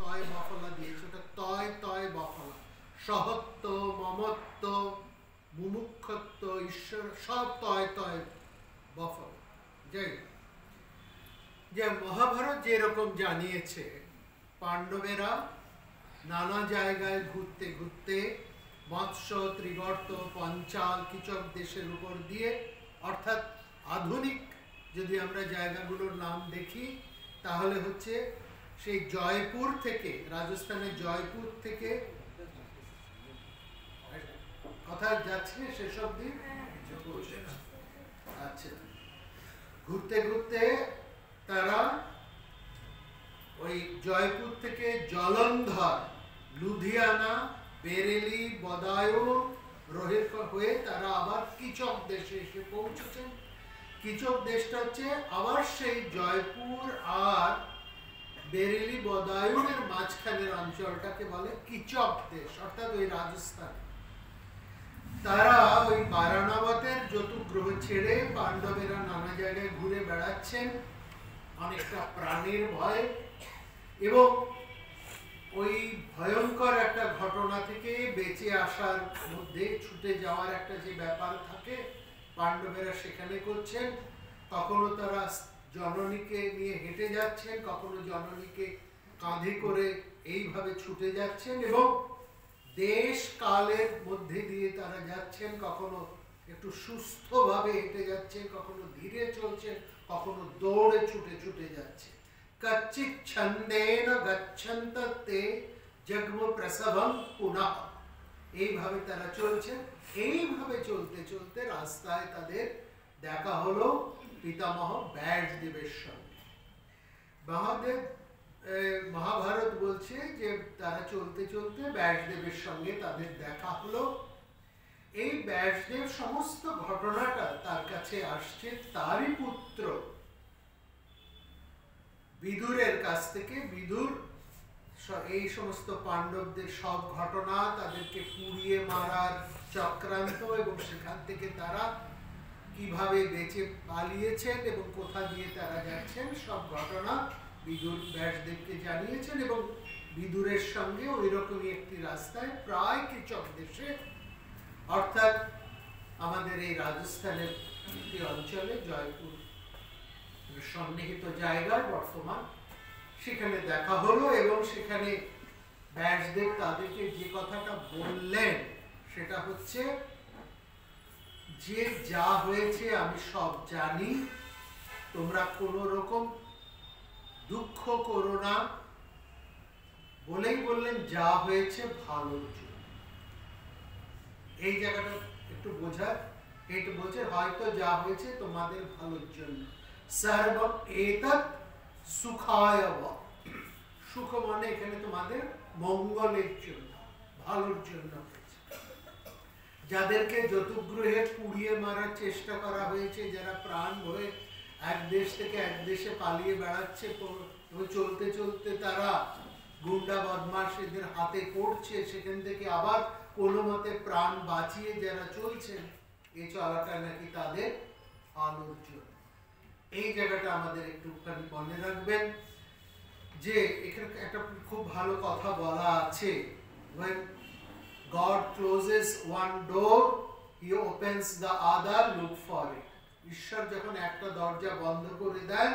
তয় বফলা দিয়েছে, ওটা তয় তয় বফলা। সহত্ব, মমত্ব, মুমুক্ষত্ব, ঈশ্বর সব তয় তয় বফলা। যাই যে মহাভারত যেরকম জানিয়েছে, পাণ্ডবেরা নানা জায়গায় ঘুরতে ঘুরতে মৎস্য, ত্রিগর্ত, পঞ্চাল, কিচক দেশের উপর দিয়ে, অর্থাৎ আধুনিক যদি আমরা জায়গাগুলোর নাম দেখি তাহলে হচ্ছে সেই জয়পুর থেকে, রাজস্থানের জয়পুর থেকে কথা যাচ্ছে সেসব দিন। আচ্ছা, ঘুরতে ঘুরতে তারা ওই জয়পুর থেকে জলন্ধর, লুধিয়ানা, বেরেলি, বদায়ুন, রোহিত হয়ে তারা আবার কিচক দেশে এসে পৌঁছেছেন। কিচক দেশটা হচ্ছে আবার সেই জয়পুর আর বেরেলি বদায়ুনের মাঝখানের অঞ্চলটাকে বলে কিচক দেশ, অর্থাৎ ওই রাজস্থান। তারা ওই বারাণাবতের যতুগ্রহ ছেড়ে পাণ্ডবেরা নানা জায়গায় ঘুরে বেড়াচ্ছেন অনেকটা প্রাণের ভয়, এবং ওই ভয়ঙ্কর একটা ঘটনা থেকে বেঁচে আসার মধ্যে ছুটে যাওয়ার একটা যে ব্যাপার থাকে, পাণ্ডবেরা সেখানে করছেন। কখনো তারা জননীকে নিয়ে হেঁটে যাচ্ছেন, কখনো জননীকে কাঁধে করে এইভাবে ছুটে যাচ্ছেন, এবং দেশ কালের মধ্যে দিয়ে তারা যাচ্ছেন। কখনো একটু সুস্থভাবে হেঁটে যাচ্ছেন, কখনো ধীরে চলছেন, কখনো দৌড়ে ছুটে ছুটে যাচ্ছে। কচ্চিৎ ছন্দেন গচ্ছন্ত তে জগ্ম প্রসবম পুনঃ, এইভাবে তারা চলছেন। এইভাবে চলতে চলতে রাস্তায় তাদের দেখা হলো পিতামহ ব্যাসদেবের সঙ্গে। মহাভারত বলছে যে তারা চলতে চলতে ব্যাসদেবের সঙ্গে তাদের দেখা হলো। এই ব্যাসদেব সমস্ত ঘটনাটা তার কাছে আসছে তারই পুত্র বিদুরের কাছ থেকে। বিদুর এই সমস্ত পাণ্ডবদের সব ঘটনা, তাদেরকে পুড়িয়ে মারার চক্রান্ত এবং সেখান থেকে তারা কিভাবে বেঁচে পালিয়েছেন এবং কোথা দিয়ে তারা যাচ্ছেন, সব ঘটনা বিদুর ব্যাসদেবকে জানিয়েছেন। এবং বিদুরের সঙ্গে ওই রকমই একটি রাস্তায় প্রায় কিচক দেশে, অর্থাৎ আমাদের এই রাজস্থানের একটি অঞ্চলে, জয়পুর সন্নিহিত জায়গায় বর্তমান, সেখানে দেখা হলো। এবং সেখানে ব্যাসদেব তাদেরকে যে কথাটা বললেন সেটা হচ্ছে যে যা হয়েছে আমি সব জানি, তোমরা কোনো রকম দুঃখ করো না। বলেই বললেন যা হয়েছে ভালোর জন্য। এই জায়গাটা একটু বোঝার, এটা বলছে হয়তো যা হয়েছে তোমাদের ভালোর জন্য। সর্বম এতৎ সুখায় বহ, সুখ মানে এখানে তোমাদের মঙ্গলের জন্য, ভালোর জন্য হয়েছে। যাদেরকে যতুগৃহে পুড়িয়ে মারার চেষ্টা করা হয়েছে, যারা প্রাণ ভয়ে এক দেশ থেকে এক দেশে পালিয়ে বেড়াচ্ছে, চলতে চলতে তারা গুন্ডা বদমাশেদের হাতে পড়ছে, সেখান থেকে আবার কোনো মতে প্রাণ বাঁচিয়ে যারা চলছেন, এই চলাটা নাকি তাদের আলোর জন্য। এই জায়গাটা আমাদের একটুখানি মনে রাখবেন যে এখানে একটা খুব ভালো কথা বলা আছে, when God closes one door, he opens the other, look for it. ঈশ্বর যখন একটা দরজা বন্ধ করে দেন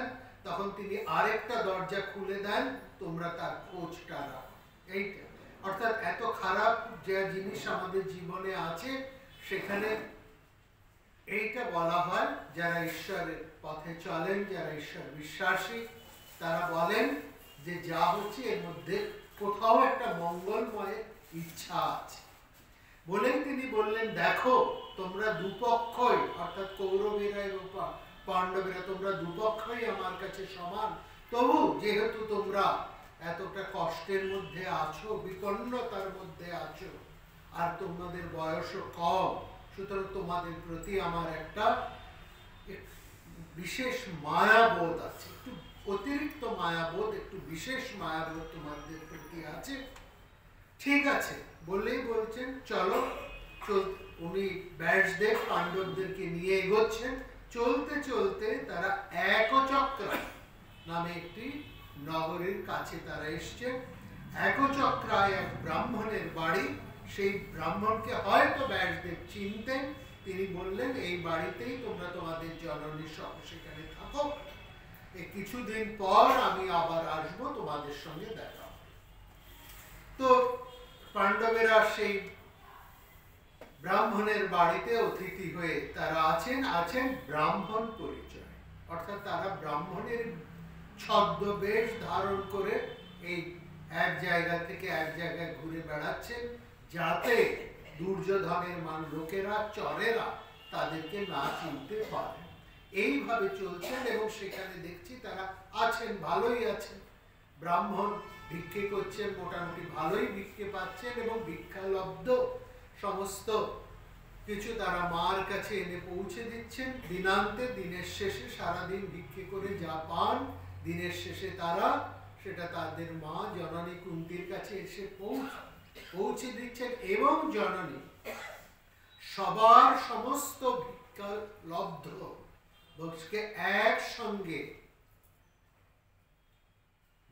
তখন তিনি আরেকটা দরজা খুলে দেন, তোমরা তার খোঁজটা রাখো। এইটা অর্থাৎ এত খারাপ যে জিনিস আমাদের জীবনে আছে সেখানে এইটা বলা হয়, যারা ঈশ্বরের পথে চলেন, যারা ঈশ্বর বিশ্বাসী, তারা বলেন যে যা হচ্ছে এর মধ্যে কোথাও একটা মঙ্গলময় ইচ্ছা আছে। বলেন তিনি বললেন দেখো তোমরা দুপক্ষই, অর্থাৎ কৌরবেরা এবং পাণ্ডবেরা, তোমরা দুপক্ষই আমার কাছে সমান। তবু যেহেতু তোমরা এতটা কষ্টের মধ্যে আছো, বিপন্নতার মধ্যে আছো, আর তোমাদের বয়সও কম, সুতরাং তোমাদের প্রতি আমার একটা বিশেষ মায়াবোধ আছে, একটু অতিরিক্ত মায়াবোধ, একটু বিশেষ মায়াবোধ তোমাদের প্রতি আছে। ঠিক আছে বললেই বলছেন চলো। উনি ব্যাসদেব পাণ্ডবদেরকে নিয়ে এগোচ্ছেন। চলতে চলতে তারা একচক্র নামে একটি নগরীর কাছে তারা এসছেন। একচক্রায় এক ব্রাহ্মণের বাড়ি। সেই ব্রাহ্মণকে হয়তো ব্যাসদেব চিনতেন। তিনি বললেন, এই বাড়িতেই তোমরা তোমাদের জননী সহ সেখানে থাকো, কিছুদিন পর আমি আবার আসবো, তোমাদের সঙ্গে দেখা। তো পাণ্ডবেরা সেই ব্রাহ্মণের বাড়িতে অতিথি হয়ে তারা আছেন ব্রাহ্মণ পরিচয়, অর্থাৎ তারা ব্রাহ্মণের ছদ্মবেশ ধারণ করে এই এক জায়গা থেকে এক জায়গায় ঘুরে বেড়াচ্ছেন, যাতে দুর্যোধনের লোকেরা, চরেরা তাদেরকে না চিনতে পারে। এইভাবে চলছেন এবং সেখানে দেখছি তারা আছেন, ভালোই আছেন। ব্রাহ্মণ ভিক্ষে করছেন, মোটামুটি ভালোই ভিক্ষে পাচ্ছেন এবং ভিক্ষালব্ধ সমস্ত কিছু তারা মার কাছে এনে পৌঁছে দিচ্ছেন। দিনান্তে, দিনের শেষে সারাদিন ভিক্ষে করে যা পান, দিনের শেষে তারা সেটা তাদের মা জননী কুন্তির কাছে এসে পৌঁছে দিচ্ছেন এবং জননী সবার সমস্ত ভিক্ষা লব্ধ বস্তুকে একসঙ্গে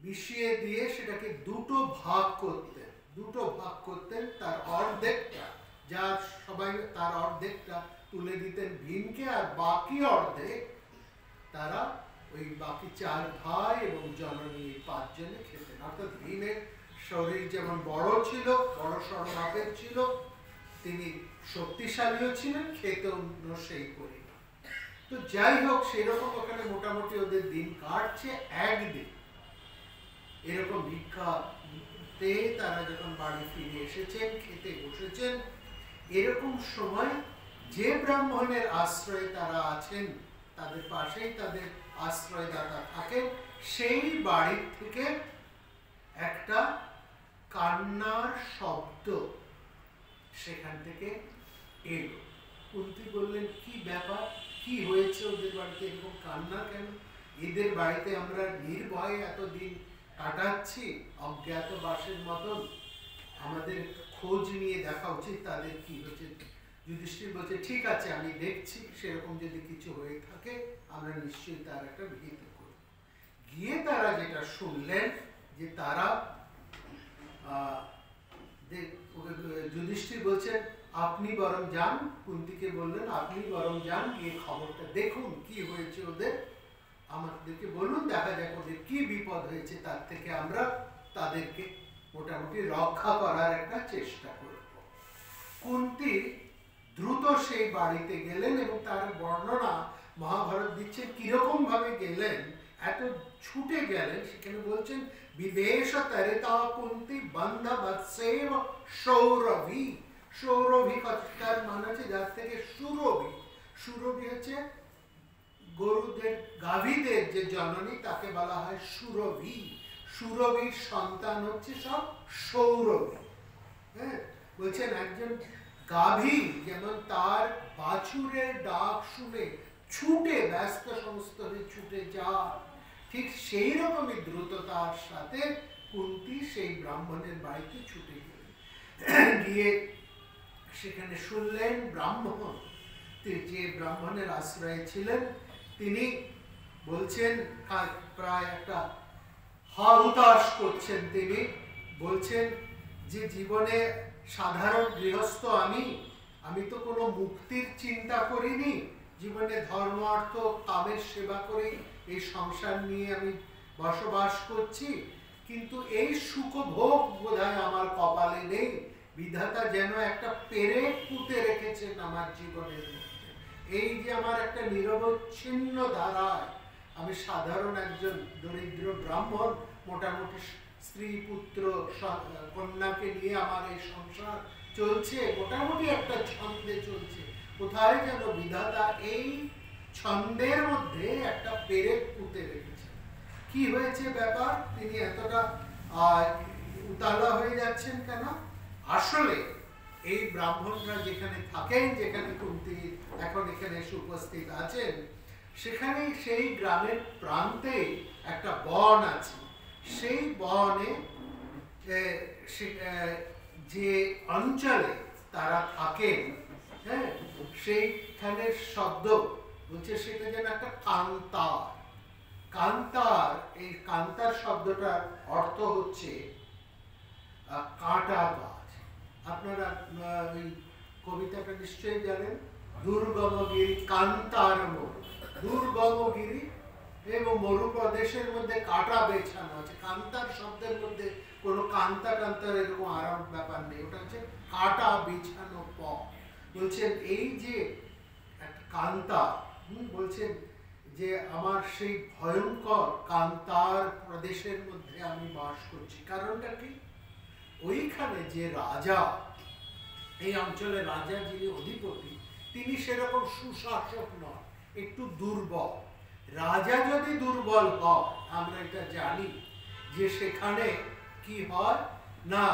মিশিয়ে দিয়ে সেটাকে দুটো ভাগ করতেন। তার অর্ধেকটা, যার সবাই তার অর্ধেকটা তুলে দিতেন ভীমকে, আর বাকি অর্ধেক তারা ওই বাকি 4 ভাই এবং জননী 5 জনে খেতেন। অর্থাৎ ভীমের শরীর যেমন বড় ছিল, বড় সড় মাপের ছিল, তিনি শক্তিশালীও ছিলেন, খেতেও সেই পরিমাণ। তো যাই হোক, সেরকম ওখানে মোটামুটি ওদের দিন কাটছে। একদিন এরকম ভিক্ষাতে তারা যখন বাড়ি ফিরে এসেছেন, খেতে বসেছেন, এরকম সময় যে ব্রাহ্মণের আশ্রয়ে তারা আছেন, তাদের পাশেই তাদের আশ্রয়দাতা থাকেন, সেই বাড়ির থেকে একটা কান্নার শব্দ সেখান থেকে এলো। কুন্তী বললেন, কি ব্যাপার, কি হয়েছে ওদের বাড়িতে, এরকম কান্না কেন? এদের বাড়িতে আমরা নির্ভয়ে এতদিন কাটাচ্ছি অজ্ঞাতবাসের মতন, আমাদের খোঁজ নিয়ে দেখা উচিত তাদের কি হয়েছে। যুধিষ্ঠির বলছে, ঠিক আছে, আমি দেখছি, সেরকম যদি কিছু হয়ে থাকে আমরা নিশ্চয়ই তার একটা বিহিত করব। গিয়ে তারা যেটা শুনলেন যে তারা যুধিষ্ঠির বলছেন, আপনি বরং যান, কুন্তীকে বললেন আপনি বরং যান, গিয়ে খবরটা দেখুন কি হয়েছে ওদের, আমাদেরকে বলুন, দেখা যাক ওদের কি বিপদ হয়েছে, তার থেকে আমরা তাদেরকে মোটামুটি রক্ষা করার একটা চেষ্টা করব। কুন্তী দ্রুত সেই বাড়িতে গেলেন এবং তার বর্ণনা মহাভারত দিচ্ছে কিরকম ভাবে গেলেন, এত ছুটে গেলেন। সেখানে বলছেন, বিবেশ তরিতা কুন্তী বন্ধ বৎসেব সৌরভী। সৌরভী কথার মানে হচ্ছে যার থেকে সুরভি। সুরভি হচ্ছে গরুদের, গাভীদের যে জননী, তাকে বলা হয় সুরভি। সুরভির সন্তান হচ্ছে সব সৌরভী। হ্যাঁ, বলছেন একজন গাভী যেমন তার বাছুরের ডাক শুনে ছুটে, ব্যস্ত সমস্ত হয়ে ছুটে যায়, ঠিক সেই রকমই দ্রুততার সাথে কুন্তী সেই ব্রাহ্মণের বাড়িতে ছুটে গেলেন। গিয়ে সেখানে শুনলেন ব্রাহ্মণ, যে ব্রাহ্মণের আশ্রয়ে ছিলেন, তিনি বলছেন, প্রায় একটা হতাশ করছেন। তিনি বলছেন যে জীবনে সাধারণ গৃহস্থ আমি তো কোনো মুক্তির চিন্তা করিনি, জীবনে ধর্ম অর্থ কামের সেবা করে এই সংসার নিয়ে আমি বসবাস করছি, কিন্তু এই সুখভোগ বোধহয় আমার কপালে নেই। বিধাতা যেন একটা পেরেক পুঁতে রেখেছেন আমার জীবনের মধ্যে। এই যে আমার একটা নিরবচ্ছিন্ন ধারায়, আমি সাধারণ একজন দরিদ্র ব্রাহ্মণ, মোটামুটি স্ত্রী পুত্র কন্যাকে নিয়ে আমার এই সংসার চলছে, মোটামুটি একটা ছন্দে চলছে, কোথায় যেন বিধাতা এই ছন্দের মধ্যে একটা পেরেক পুঁতে রেখেছে। কি হয়েছে ব্যাপার, তিনি এতটা উতালা হয়ে যাচ্ছেন কেন? আসলে এই ব্রাহ্মণরা যেখানে থাকেন, যেখানে কুন্তী এখন এখানে এসে উপস্থিত আছেন, সেখানে সেই গ্রামের প্রান্তে একটা বন আছে। সেই বনে যে অঞ্চলে তারা থাকেন, হ্যাঁ, সেইখানে শব্দ বলছে সেটা যেন একটা কান্তার। এই কান্তার শব্দটার অর্থ হচ্ছে কাঁটা গাছ। আপনারা ওই কবিতাটা নিশ্চয়ই জানেন, দুর্গমগিরি কান্তার মরু, দুর্গমগিরি এবং মরু প্রদেশের মধ্যে কাঁটা বেছানো আছে। কান্তার শব্দের মধ্যে কোনো কান্তা কান্তার এরকম আরাম ব্যাপার নেই, ওটা হচ্ছে কাঁটা বিছানো পথ। বলছেন এই যে কান্তা, বলছেন যে আমার সেই ভয়ঙ্কর কান্তার প্রদেশের মধ্যে আমি বাস করছি। কারণটা কি? ওইখানে যে রাজা, এই অঞ্চলের রাজা যিনি অধিপতি, তিনি সেরকম সুশাসক নন, একটু দুর্বল। রাজা যদি দুর্বল হয়, আমরা এটা জানি যে সেখানে কি হয় না,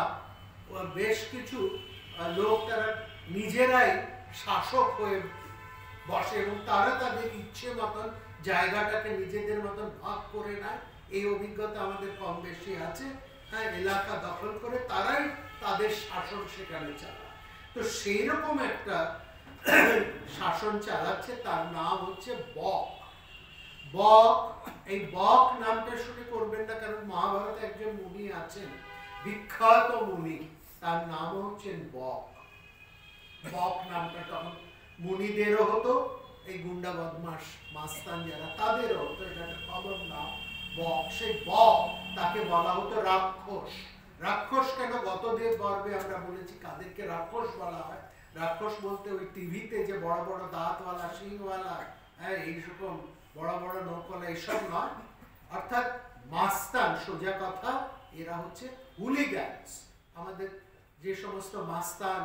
বেশ কিছু লোক তারা নিজেরাই শাসক হয়ে বসে এবং তারা তাদের ইচ্ছে মতন জায়গাটাকে নিজেদের মতন ভাগ করে নেয়। এই অভিজ্ঞতা আমাদের কম বেশি আছে। হ্যাঁ, এলাকা দখল করে তারাই তাদের শাসন সেখানে চালায়। তো সেই রকম একটা শাসন চালাচ্ছে, তার নাম হচ্ছে বক। বক, এই বক নামটা শুনে করবেন না, কারণ মহাভারতে একজন মুনি আছেন, বিখ্যাত মুনি, তার নাম হচ্ছেন বক। বক নামটা তখন মুনিদেরও হতো, এই গুন্ডা বদমাস মাস্তান যারা, তাদেরও হতো, এটা একটা কমন নাম বক। সেই বক, তাকে বলা হতো রাক্ষস। রাক্ষস কেন? গতদেব পর্বে আমরা বলেছি কাদেরকে রাক্ষস বলা হয়। রাক্ষস বলতে ওই টিভিতে যে বড় বড় দাঁতওয়ালা, শিংওয়ালা, হ্যাঁ, এইরকম বড় বড় নৌকলা, এসব নয়। অর্থাৎ মাস্তান, সোজা কথা, এরা হচ্ছে হুলিগ্যান্স। আমাদের যে সমস্ত মাস্তান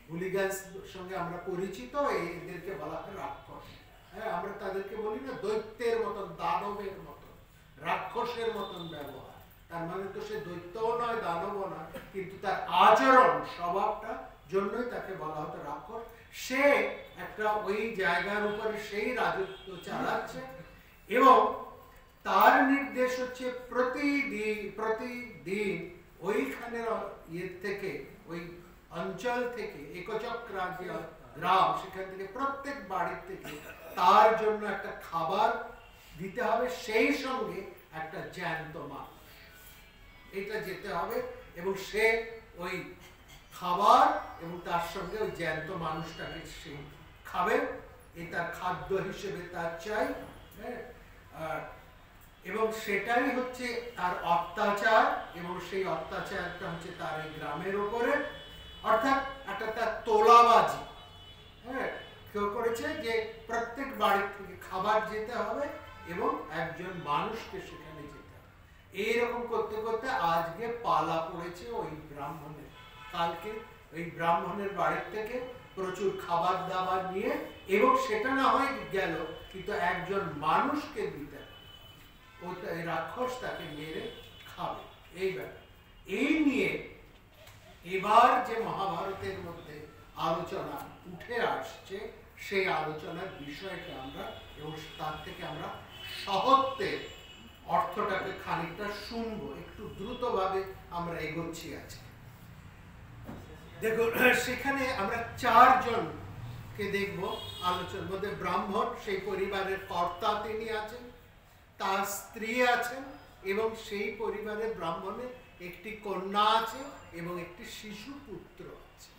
হুলিগ্যান্স সঙ্গে আমরা পরিচিত, এদেরকে বলা হয় রাক্ষস। হ্যাঁ, আমরা তাদেরকে বলি না দৈত্যের মতন, দানবের মতন, রাক্ষসের মতন ব্যবহার। তার মানে তো সে দৈত্যও নয়, দানবও নয়, কিন্তু তার আচরণ, স্বভাবটা জন্যই তাকে বলা হতো রাক্ষস। সে একটা ওই জায়গার উপরে সেই রাজত্ব চালাচ্ছে এবং তার নির্দেশ হচ্ছে প্রতিদিন ওইখানের ইয়ের থেকে, ওই অঞ্চল থেকে, একচক্রা যে গ্রাম, সেখান থেকে প্রত্যেক বাড়ির থেকে তার জন্য একটা খাবার দিতে হবে, সেই সঙ্গে একটা জ্যান্ত মানুষ, এটা যেতে হবে। এবং সে ওই খাবার এবং তার সঙ্গে ওই জ্যান্ত মানুষটাকে সে খাবে, এটা খাদ্য হিসেবে তার চাই। হ্যাঁ, এবং সেটাই হচ্ছে তার অত্যাচার, এবং সেই অত্যাচারটা হচ্ছে তার এই গ্রামের উপরে। অর্থাৎ একটা তার তোলাবাজি। হ্যাঁ, কেউ করেছে যে প্রত্যেক বাড়ির থেকে খাবার যেতে হবে এবং একজন মানুষকে সেখানে যেতে হবে। এইরকম করতে করতে আজকে পালা পড়েছে ওই ব্রাহ্মণের। কালকে ওই ব্রাহ্মণের বাড়ির থেকে প্রচুর খাবার দাবার নিয়ে, এবং সেটা না হয় গেল, কিন্তু একজন মানুষকে দিতে হবে, ওটা এই রাক্ষস তাকে মেরে খাবে। এই ব্যাপার, এই নিয়ে এবার যে মহাভারতের মধ্যে আলোচনা উঠে আসছে, সেই আলোচনার বিষয়টা আমরা, এবং তার থেকে আমরা সহত্বের অর্থটাকে খানিকটা শুনবো। একটু দ্রুতভাবে আমরা এগোচ্ছি আজকে। দেখুন, সেখানে আমরা চারজনকে দেখব আলোচনার মধ্যে। ব্রাহ্মণ, সেই পরিবারের কর্তা তিনি আছেন, তার স্ত্রী আছেন, এবং সেই পরিবারের ব্রাহ্মণের একটি কন্যা আছে এবং একটি শিশু পুত্র আছে।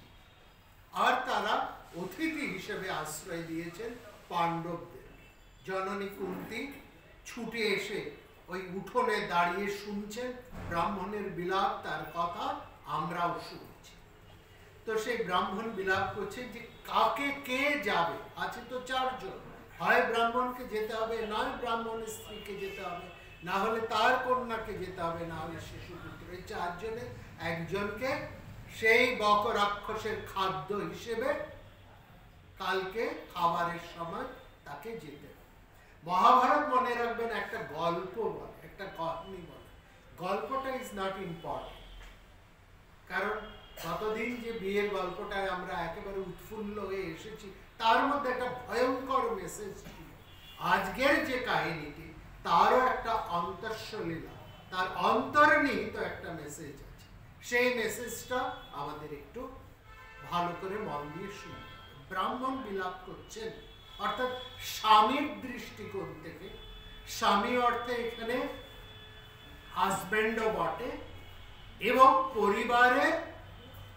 আর তারা অতিথি হিসেবে আশ্রয় দিয়েছেন পাণ্ডবদের। জননী কুন্তী ছুটে এসে ওই উঠোনে দাঁড়িয়ে শুনছেন ব্রাহ্মণের বিলাপ, তার কথা আমরাও শুনছি। তো সেই ব্রাহ্মণ বিলাপ করছেন যে কাকে কে যাবে, আছে তো চারজন, হয় ব্রাহ্মণকে যেতে হবে, নয় ব্রাহ্মণের স্ত্রীকে যেতে হবে, না হলে তার কন্যাকে যেতে হবে, না হলে শিশু পুত্র। এই চারজনে একজনকে সেই বক রাক্ষসের খাদ্য হিসেবে কালকে খাবারের সময় তাকে যেতে হবে। মহাভারত, মনে রাখবেন, একটা গল্প বলে, একটা কাহিনী বলে। গল্পটা ইজ নট ইম্পর্টেন্ট, কারণ গতদিন যে বিয়ের গল্পটায় আমরা একেবারে উৎফুল্ল হয়ে এসেছি, তার মধ্যে একটা ভয়ঙ্কর মেসেজ ছিল। আজকের যে কাহিনীটি, তারও একটা অন্তঃলীলা, তার অন্তর্নিহিত একটা মেসেজ আছে। সেই মেসেজটা আমাদের একটু ভালো করে মন দিয়ে শুনতে হবে। ব্রাহ্মণ বিলাপ করছেন, অর্থাৎ স্বামীর দৃষ্টিকোণ থেকে। স্বামী অর্থে এখানে হাজব্যান্ডও বটে, এবং পরিবারের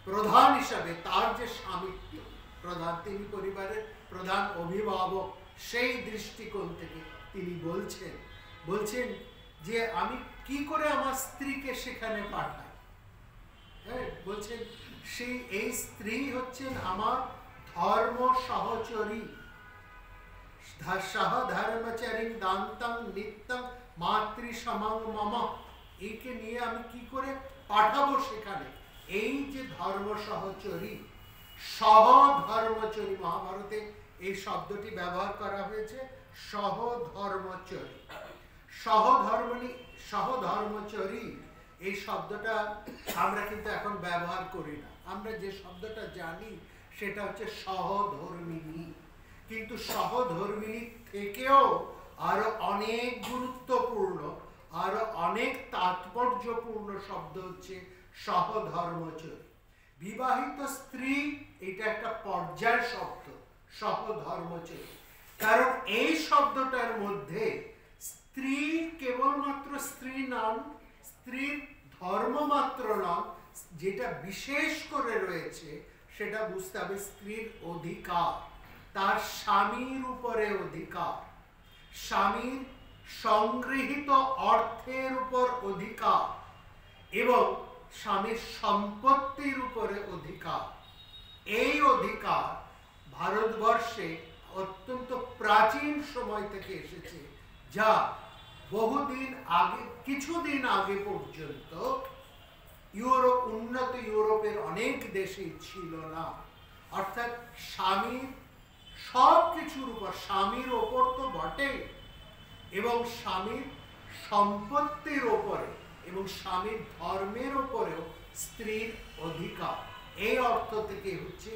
প্রধান হিসাবে তার যে স্বামিত্ব প্রধান, তিনি পরিবারের প্রধান অভিভাবক, সেই দৃষ্টিকোণ থেকে তিনি বলছেন যে আমি কি করে আমার স্ত্রীকে সেখানে পাঠাই। হ্যাঁ, বলছেন এই স্ত্রী হচ্ছেন আমার ধর্ম সহচরী, সহধর্মচারী দান্তং নিত্যং মাতৃ সমং মম। একে নিয়ে আমি কি করে পাঠাবো সেখানে। এই যে ধর্ম সহচরী, সহধর্মচরী, মহাভারতে এই শব্দটি ব্যবহার করা হয়েছে, সহধর্মচরী। সহধর্মচরী এই শব্দটা আমরা কিন্তু এখন ব্যবহার করি না। আমরা যে শব্দটা জানি সেটা হচ্ছে সহধর্মিণী, কিন্তু সহধর্মিণী থেকেও আরো অনেক গুরুত্বপূর্ণ, আরো অনেক তাৎপর্যপূর্ণ শব্দ হচ্ছে সহধর্মচরী। বিবাহিত স্ত্রী এটা একটা পর্যায় শব্দ, সহধর্মচরী, কারণ এই শব্দটার মধ্যে স্ত্রী কেবলমাত্র স্ত্রী নন, স্ত্রীর ধর্ম মাত্র নন, যেটা বিশেষ করে রয়েছে সেটা বুঝতে হবে স্ত্রীর অধিকার, তার স্বামীর উপরে অধিকার, স্বামীর সংগৃহীত অর্থের উপর অধিকার এবং স্বামীর সম্পত্তির উপরে অধিকার। এই অধিকার ভারতবর্ষে অত্যন্ত প্রাচীন সময় থেকে এসেছে, যা বহুদিন আগে, কিছুদিন আগে পর্যন্ত উন্নত ইউরোপের অনেক দেশে ছিল না। অর্থাৎ স্বামীর সব কিছুর উপর, স্বামীর ওপর তো বটে, এবং স্বামীর সম্পত্তির ওপরে এবং স্বামীর ধর্মের ওপরেও স্ত্রীর অধিকার। এই অর্থ থেকে হচ্ছে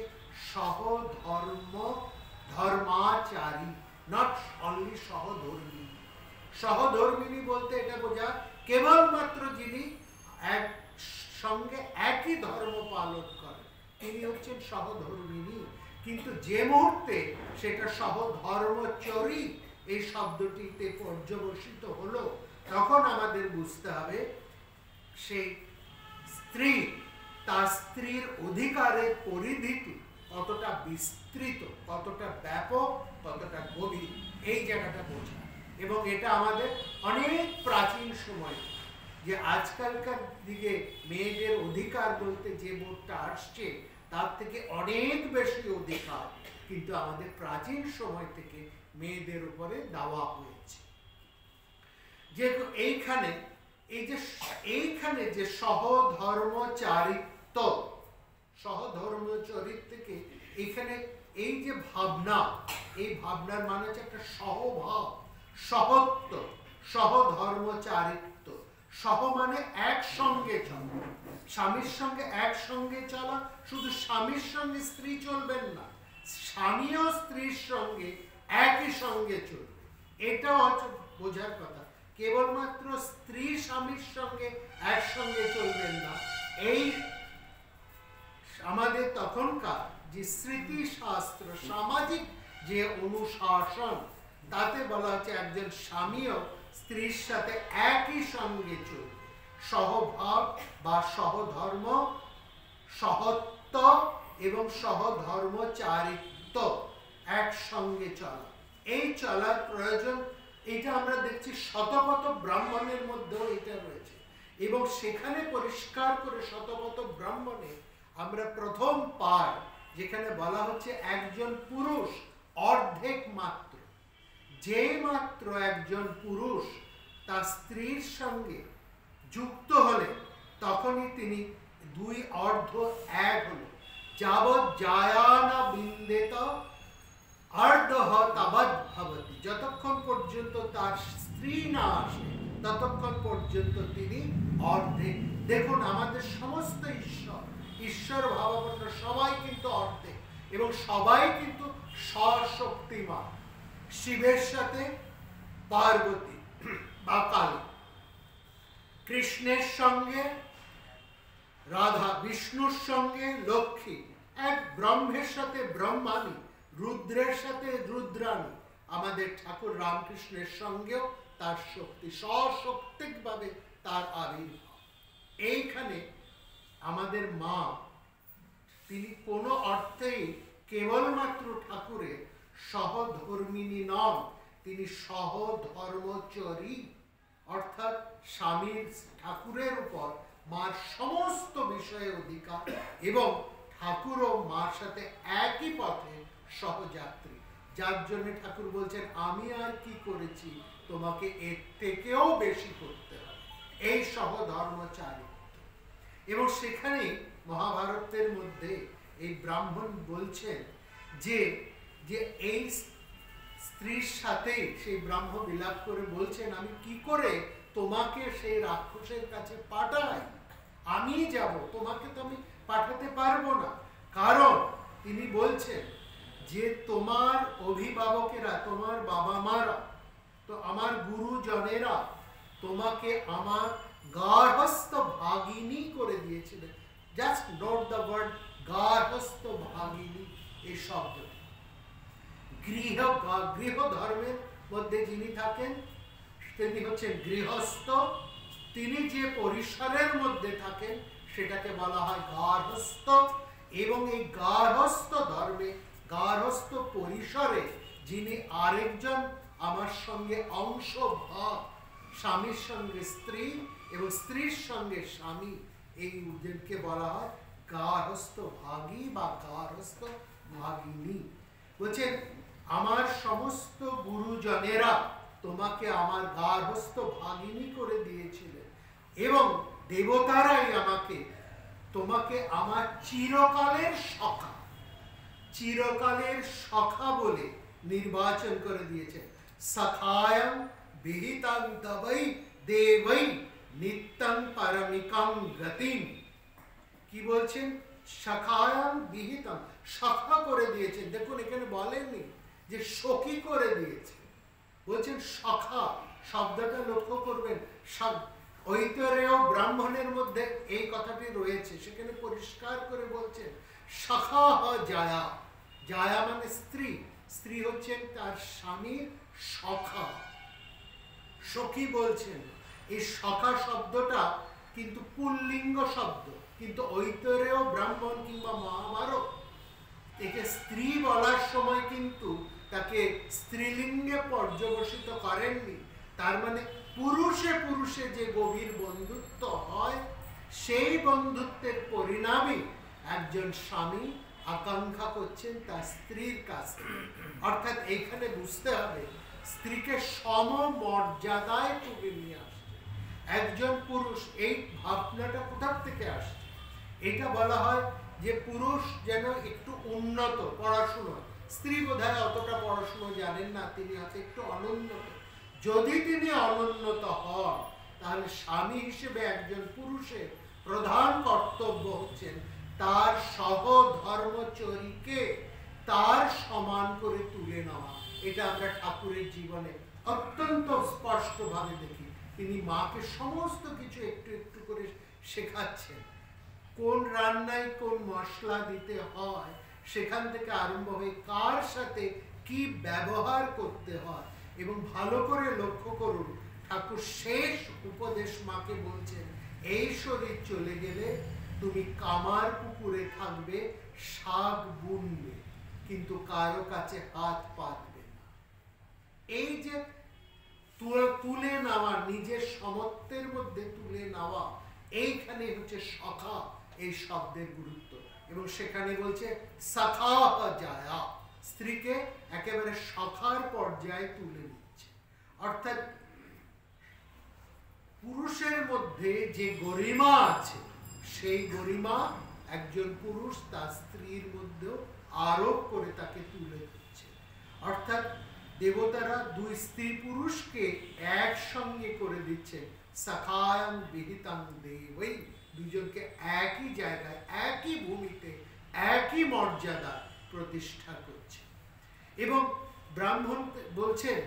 ধর্মাচারী, নট অনলি সহধর্মিণী। সহধর্মিণী বলতে এটা বোঝা কেবলমাত্র যিনি এক সঙ্গে একই ধর্ম পালন করেন, তিনি হচ্ছেন সহধর্মিণী। কিন্তু যে মুহূর্তে সেটা সহধর্মচরী এই শব্দটিতে পর্যবসিত হলো, তখন আমাদের বুঝতে হবে সেই স্ত্রী, তার স্ত্রীর অধিকারের পরিধিটি কতটা বিস্তৃত, কতটা ব্যাপক, কতটা গভীর, এই জায়গাটা বোঝা। এবং এটা আমাদের অনেক প্রাচীন সময়, যে আজকালকার দিকে মেয়েদের অধিকার বলতে যে বোধটা আসছে তার থেকে অনেক বেশি অধিকার কিন্তু আমাদের প্রাচীন সময় থেকে মেয়েদের উপরে দেওয়া হয়েছে। যে এইখানে যে সহধর্মচারিত্ব, সহধর্মচরিত থেকে এখানে এই যে ভাবনা, এই ভাবনার মানে হচ্ছে একটা সহভাব, সহত্ব, সহধর্মচারিত্ব। সহ মানে একসঙ্গে চলা, স্বামীর সঙ্গে একসঙ্গে চলা। শুধু স্বামীর সঙ্গে স্ত্রী চলবেন না, স্বামীও স্ত্রীর সঙ্গে একই সঙ্গে চলবে, এটাও হচ্ছে বোঝার কথা। কেবলমাত্র স্ত্রী স্বামীর সঙ্গে একসঙ্গে চলবেন না। এই আমাদের তখনকার যে স্মৃতিশাস্ত্র, সামাজিক যে অনুশাসন, তাতে বলা হচ্ছে একজন স্বামীও স্ত্রীর সাথে একই সঙ্গে চলবে। সহভাব বা সহধর্ম, সহত্ব এবং সহধর্মচারিত্ব, একসঙ্গে চলা, এই চলার প্রয়োজন। এটা আমরা দেখছি শতপথ ব্রাহ্মণের মধ্যেও এটা রয়েছে, এবং সেখানে পরিষ্কার করে শতপথ ব্রাহ্মণে আমরা প্রথম পাই যেখানে বলা হচ্ছে একজন পুরুষ অর্ধেক মাত্র, যে মাত্র একজন পুরুষ তার স্ত্রীর সঙ্গে যুক্ত হলে তখনই তিনি দুই অর্ধ এক হল। যাবৎ জায়ানা বিন্দেত অর্ধহ তাবৎ ভবতি, যতক্ষণ পর্যন্ত তার স্ত্রী না আসে ততক্ষণ পর্যন্ত তিনি অর্ধেক। দেখুন আমাদের সমস্ত ঈশ্বর ভাবাপন্ন সবাই কিন্তু অর্ধেক, এবং সবাই কিন্তু সশক্তিমান। শিবের সাথে পার্বতী বা কালী, কৃষ্ণের সঙ্গে রাধা, বিষ্ণুর সঙ্গে লক্ষ্মী, এক ব্রহ্মের সাথে ব্রহ্মাণী, রুদ্রের সাথে রুদ্রাণী। আমাদের ঠাকুর রামকৃষ্ণের সঙ্গেও তার শক্তি, সশক্তিকভাবে তার আবির্ভাব। এইখানে আমাদের মা, তিনি কোনো অর্থেই কেবলমাত্র ঠাকুরের সহধর্মিনী নন, তিনি সহধর্মচরী। অর্থাৎ স্বামীর ঠাকুরের উপর মার সমস্ত বিষয়ে অধিকার, এবং ঠাকুরও মার সাথে একই পথে সহযাত্রী, যার জন্য ঠাকুর বলছেন আমি আর কি করেছি, তোমাকে এর থেকেও বেশি করতে হবে, এই সহধর্মচারিত্ব। এবং সেখানে মহাভারতের মধ্যে এই ব্রাহ্মণ বলছেন যে যে এই স্ত্রীর সাথে সেই ব্রাহ্ম বিলাপ করে বলছেন আমি কি করে তোমাকে সেই রাক্ষসের কাছে পাঠাই, আমি যাব, তোমাকে তো আমি পাঠাতে পারবো না। কারণ তিনি বলছেন যে তোমার অভিভাবকেরা, তোমার বাবা মারা, তো আমার গুরুজনেরা তোমাকে আমার গার্হস্থ ভাগিনী করে দিয়েছিলেন। জাস্ট নোট দ্য ওয়ার্ড গার্হস্থ ভাগিনী, এই শব্দটি গৃহ ধর্মের মধ্যে যিনি থাকেন তিনি হচ্ছেন গৃহস্থ, তিনি যে পরিসরের মধ্যে থাকেন সেটাকে বলা হয় গার্হস্থ। এবং এই গার্হস্থ ধর্মে, গার্হস্থ পরিসরে যিনি আরেকজন আমার সঙ্গে অংশভাগ, স্বামীর সঙ্গে স্ত্রী এবং স্ত্রীর সঙ্গে স্বামী, এই উদ্দেশ্যকে বলা হয় গার্হস্থ ভাগী বা গার্হস্থ ভাগিনী। বলছেন আমার সমস্ত গুরুজনেরা তোমাকে আমার গার্হস্থ ভাগিনী করে দিয়েছিলেন, এবং দেবতারাই তোমাকে আমার চিরকালের সখা, চিরকালের সখা বলে নির্বাচন করে দিয়েছেন। সখায়ং বিহিতাং তবৈ দেবৈ নিত্যং পারমিকাং গতিম। কি বলছেন? সখায়ং বিহিতাং, সখা করে দিয়েছেন। দেখুন এখানে বলেননি যে সখী করে দিয়েছেন, বলছেন সখা। শব্দটা লক্ষ্য করবেন, ঐতরেয় ব্রাহ্মণের মধ্যে এই কথাটি রয়েছে, সেখানে পরিষ্কার করে বলছেন সখা জায়া। জায়া মানে স্ত্রী, স্ত্রী হচ্ছেন তার স্বামীর সখা। সখী বলছেন, এই সখা শব্দটা কিন্তু পুল্লিঙ্গ শব্দ, কিন্তু ঐতরেয় ব্রাহ্মণ কিংবা মহাভারত একে স্ত্রী বলার সময় কিন্তু তাকে স্ত্রীলিঙ্গে পর্যবসিত করেননি। তার মানে পুরুষে পুরুষে যে গভীর বন্ধুত্ব হয়, সেই বন্ধুত্বের পরিণামই একজন স্বামী আকাঙ্ক্ষা করছেন তার স্ত্রীর কাছে। অর্থাৎ এইখানে বুঝতে হবে স্ত্রীকে সমমর্যাদায় তুলে নিয়ে আসছে একজন পুরুষ। এই ভাবনাটা কোথা থেকে আসছে? এটা বলা হয় যে পুরুষ যেন একটু উন্নত পড়াশুনো, স্ত্রী বোধহয় অতটা পড়াশুনো জানেন না, তিনি হয়তো একটু অনুন্নত। যদি তিনি অনুন্নত হন, তাহলে স্বামী হিসেবে একজন পুরুষের প্রধান কর্তব্য হচ্ছেন তার সহধর্মচরীকে তার সমান করে তুলে নেওয়া। এটা আমরা ঠাকুরের জীবনে অত্যন্ত স্পষ্টভাবে দেখি। তিনি মাকে সমস্ত কিছু একটু একটু করে শেখাচ্ছেন, কোন রান্নায় কোন মশলা দিতে হয় সেখান থেকে আরম্ভ হয়ে কার সাথে কি ব্যবহার করতে হয়। এবং ভালো করে লক্ষ্য করুন, ঠাকুর শেষ উপদেশ মাকে বলছেন, এই শরীর চলে গেলে তুমি কামার পুকুরে থাকবে, শাক বুনবে, কিন্তু কারো কাছে হাত পাতবে না। এই যে তুলে নেওয়া, নিজের সমত্বের মধ্যে তুলে নেওয়া, এইখানে হচ্ছে সখা এই শব্দের গুরুত্ব। এবং সেখানে বলছে সখা জায়া, স্ত্রীকে একেবারে সখার পর্যায়ে তুলে নিচ্ছে। অর্থাৎ পুরুষের মধ্যে যে গরিমা আছে, সেই গরিমা একজন পুরুষ তার স্ত্রীর মধ্যেও আরোপ করে তাকে তুলে দিচ্ছে। অর্থাৎ দেবতারা দুই স্ত্রী পুরুষকে একসঙ্গে করে দিচ্ছে, সখায়ং বিহিতাং দেবৈ, দুজনকে একই জায়গায়, একই ভূমিতে, একই মর্যাদা প্রতিষ্ঠা করছে। এবং ব্রাহ্মণ বলছেন,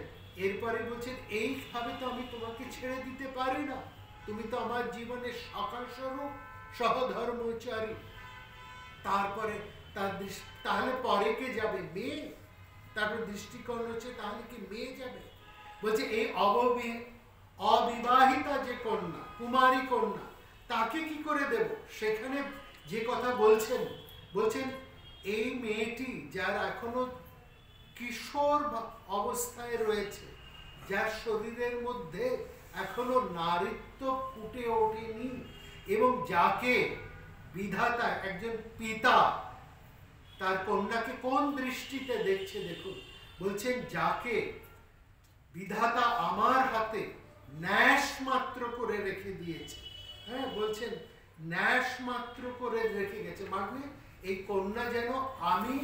এরপরে বলছেন এইভাবে তো আমি তোমাকে ছেড়ে দিতে পারি না, তুমি তো আমার জীবনের সখা স্বরূপ, সহধর্মচারী। তারপরে তাহলে পরে কে যাবে? মেয়ে। তারপর দৃষ্টিকোণ হচ্ছে তাহলে কি মেয়ে যাবে? বলছে এই অবিবাহিতা যে কন্যা, কুমারী কন্যা, তাকে কি করে দেব? সেখানে যে কথা বলছেন, বলছেন এই মেয়েটি যার এখনো কিশোর অবস্থায় রয়েছে, যার শরীরের মধ্যে এখনো নারীত্ব ফুটে ওঠেনি, এবং যাকে বিধাতা একজন পিতা তার কন্যাকে কোন দৃষ্টিতে দেখছে দেখুন, বলছেন যাকে বিধাতা আমার হাতে ন্যাস মাত্র করে রেখে দিয়েছে। হ্যাঁ, বলছেন ন্যাস মাত্র করে রেখে গেছে, মানে এই কন্যা যেন আমি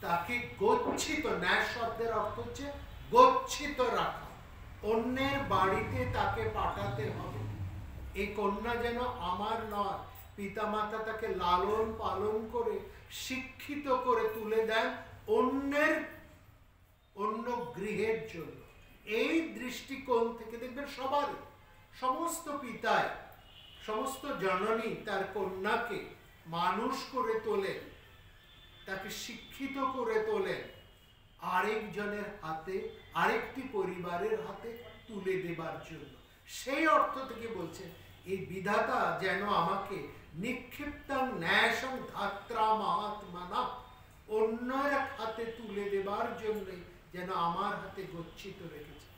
তাকে গচ্ছিত, ন্যাস শব্দের অর্থ হচ্ছে গচ্ছিত রাখা, অন্যের বাড়িতে তাকে পাঠাতে হবে। এই কন্যা যেন আমার নয়, পিতামাতা তাকে লালন পালন করে শিক্ষিত করে তুলে দেন অন্য গৃহের জন্য। এই দৃষ্টিকোণ থেকে দেখবেন সবার, সমস্ত পিতায়, সমস্ত জননী তার কন্যাকে মানুষ করে তোলেন, তাকে শিক্ষিত করে তোলেন আরেকজনের হাতে, আরেকটি পরিবারের হাতে তুলে দেবার জন্য। সেই অর্থ থেকে বলছেন এই বিধাতা যেন আমাকে নিক্ষিপ্তাং ন্যাসং ধাত্রা মহাত্মানা, অন্যের হাতে তুলে দেবার জন্যই যেন আমার হাতে গচ্ছিত রেখেছে।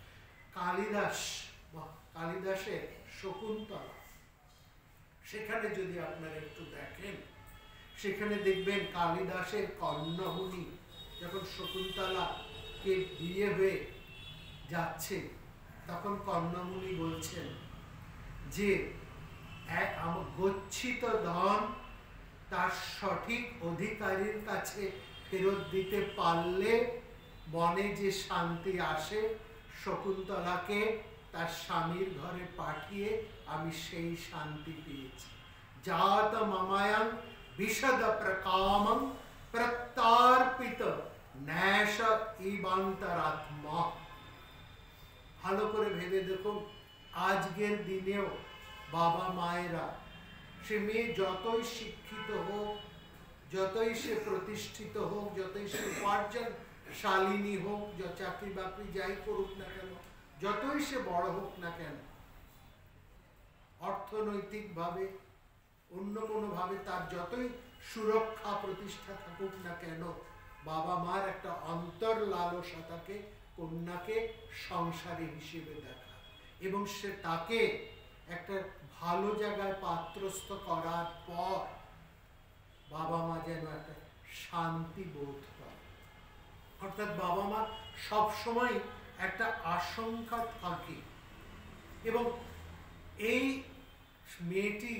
কালিদাসের শকুন্তলা, সেখানে যদি আপনারা একটু দেখেন, সেখানে দেখবেন কালিদাসের কর্ণমুনি যখন শকুন্তলাকে বিয়ে হয়ে যাচ্ছে, তখন কর্ণমুনি বলছেন যে গচ্ছিত ধন তার সঠিক অধিকারীর কাছে ফেরত দিতে পারলে মনে যে শান্তি আসে, শকুন্তলাকে তার স্বামীর ঘরে পাঠিয়ে আমি সেই শান্তি পেয়েছি। জাত মামায়াং বিশদ প্রকামং প্রত্যার্পিত ন্যাস ইবান্তরাত্মা। ভালো করে ভেবে দেখুন, আজকের দিনেও বাবা মায়েরা, সে মেয়ে যতই শিক্ষিত হোক, যতই সে প্রতিষ্ঠিত হোক, যতই সে উপার্জনশালিনী হোক, চাকরি বাকরি যাই করুক না কেন, যতই সে বড় হোক না কেন, অর্থনৈতিকভাবে অন্য কোনোভাবে তার যতই সুরক্ষা প্রতিষ্ঠা থাকুক না কেন, বাবা মার একটা অন্তর লালসা থাকে কন্যাকে সংসারী হিসেবে দেখা, এবং সে তাকে একটা ভালো জায়গায় পাত্রস্থ করার পর বাবা মা যেন একটা শান্তি বোধ করে। অর্থাৎ বাবা মা সবসময় একটা আশঙ্কা থাকে, এবং এই মেয়েটি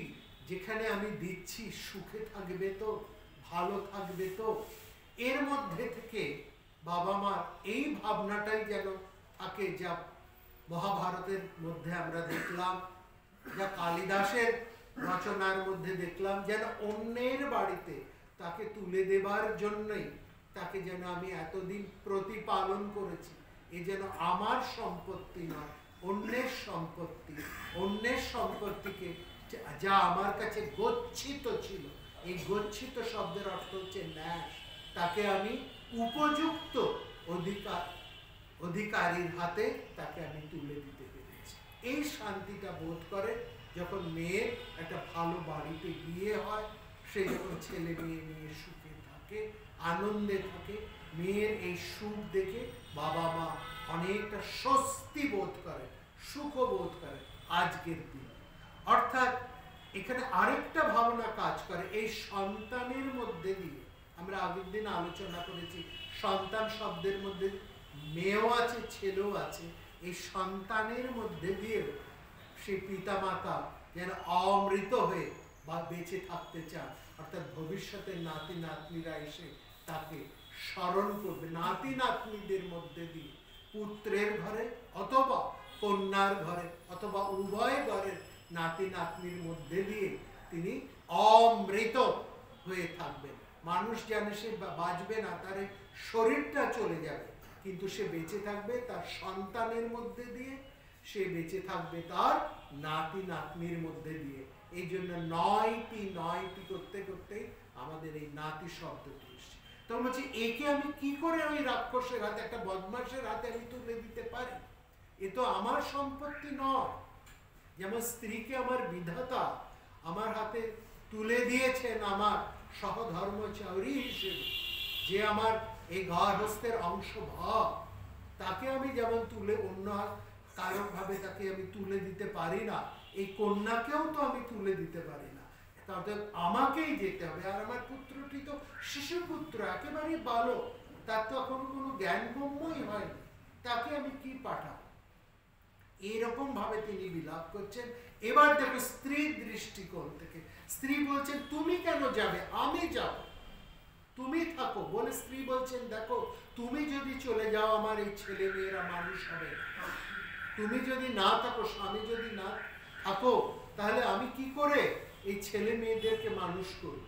যেখানে আমি দিচ্ছি সুখে থাকবে তো, ভালো থাকবে তো, এর মধ্যে থেকে বাবা মার এই ভাবনাটাই যেন থাকে, যা মহাভারতের মধ্যে আমরা দেখলাম, যা কালিদাসের রচনার মধ্যে দেখলাম, যেন অন্যের বাড়িতে তাকে তুলে দেবার জন্যই তাকে যেন আমি এতদিন প্রতিপালন করেছি। এ যেন আমার সম্পত্তি নয়, অন্যের সম্পত্তি, অন্যের সম্পত্তিকে যা আমার কাছে গচ্ছিত ছিল, এই গচ্ছিত শব্দের অর্থ হচ্ছে ন্যাস, তাকে আমি উপযুক্ত অধিকারীর হাতে তাকে আমি তুলে দিতে পেরেছি। এই শান্তিটা বোধ করে যখন মেয়ের একটা ভালো বাড়িতে বিয়ে হয়, সে যখন ছেলে মেয়ে নিয়ে সুখে থাকে, আনন্দে থাকে, মেয়ের এই সুখ দেখে বাবা মা অনেকটা স্বস্তি বোধ করে, সুখ বোধ করে আজকের দিন। অর্থাৎ এখানে আরেকটা ভাবনা কাজ করে, এই সন্তানের মধ্যে দিয়ে, আমরা আগের দিন আলোচনা করেছি সন্তান শব্দের মধ্যে মেয়েও আছে, ছেলেও আছে, এই সন্তানের মধ্যে দিয়ে সে পিতা মাতা যেন অমৃত হয়ে বা বেঁচে থাকতে চান। অর্থাৎ ভবিষ্যতে নাতি নাতনিরা এসে তাকে স্মরণ করবে, নাতি নাতনিদের মধ্যে দিয়ে পুত্রের ঘরে অথবা কন্যার ঘরে অথবা উভয় ঘরের নাতি নাতনির মধ্যে দিয়ে তিনি অমৃত হয়ে থাকবেন। মানুষ জানে সে বাঁচবে না, তার শরীরটা চলে যাবে, কিন্তু সে বেঁচে থাকবে তার সন্তানের মধ্যে দিয়ে, সে বেঁচে থাকবে তার নাতি নাতনির মধ্যে দিয়ে। এই জন্য নয়টি নয়টি করতে করতেই আমাদের এই নাতি শব্দটি এসছে। তখন বলছি, একে আমি কি করে ওই রাক্ষসের হাতে, একটা বদমাসের হাতে আমি তুলে দিতে পারি? এ তো আমার সম্পত্তি নয়। যেমন স্ত্রীকে আমার বিধাতা আমার হাতে তুলে দিয়েছেন আমার সহধর্মচারী হিসেবে, যে আমার এই গর্ভস্থের অংশ ভাব, তাকে আমি যেমন তুলে অন্য কারকভাবে তাকে আমি তুলে দিতে পারি না, এই কন্যাকেও তো আমি তুলে দিতে পারি না, তাতে আমাকেই যেতে হবে। আর আমার পুত্রটি তো শিশুপুত্র, একেবারে বালক, তার তো এখনো কোনো জ্ঞানগম্যই হয়নি, তাকে আমি কি পাঠাবো? এইরকম ভাবে তিনি বিলাপ করছেন। এবার দেখো স্ত্রীর দৃষ্টিকোণ থেকে, স্ত্রী বলছেন তুমি কেন যাবে, আমি যাব, তুমি থাকো। বলে স্ত্রী বলছেন দেখো, তুমি যদি চলে যাও আমার এই ছেলে মেয়েরা মানুষ হবে, তুমি যদি না থাকো, স্বামী যদি না থাকো, তাহলে আমি কি করে এই ছেলে মেয়েদেরকে মানুষ করব?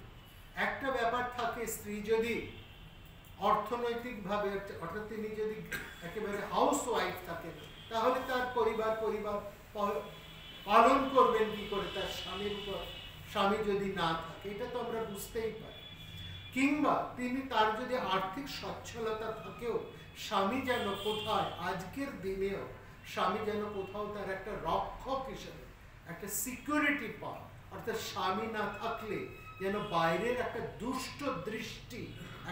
একটা ব্যাপার থাকে, স্ত্রী যদি অর্থনৈতিকভাবে, অর্থাৎ তিনি যদি একেবারে হাউস ওয়াইফ থাকেন, তাহলে তার পরিবার পালন করবেন কি করে তার স্বামীর উপর, স্বামী যদি না থাকে, এটা তো আমরা বুঝতেই পারি। কিংবা তিনি তার যদি আর্থিক সচ্ছলতা থাকেও, স্বামী যেন কোথায় আজকের দিনেও স্বামী যেন কোথাও তার একটা রক্ষক হিসেবে একটা সিকিউরিটি পায়, অর্থাৎ স্বামী না থাকলে যেন বাইরের একটা দুষ্ট দৃষ্টি,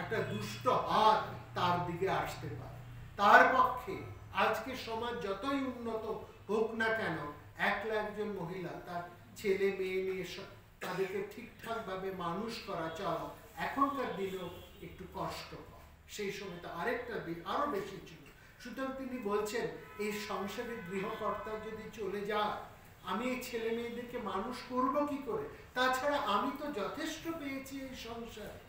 একটা দুষ্ট হাত তার দিকে আসতে পারে। তার পক্ষে আজকে সমাজ যতই উন্নত হোক না কেন, একলা একজন মহিলা তার ছেলে মেয়ে নিয়ে তাদেরকে ঠিকঠাক ভাবে মানুষ করা, চলা এখনকার দিনেও একটু কষ্টকর। সেই সময় তো আরেকটা আরো বেশি ছিল। সুতরাং তিনি বলছেন এই সংসারের গৃহকর্তা যদি চলে যায়, আমি এই ছেলে মেয়েদেরকে মানুষ করব কি করে? তাছাড়া আমি তো যথেষ্ট পেয়েছি এই সংসারে,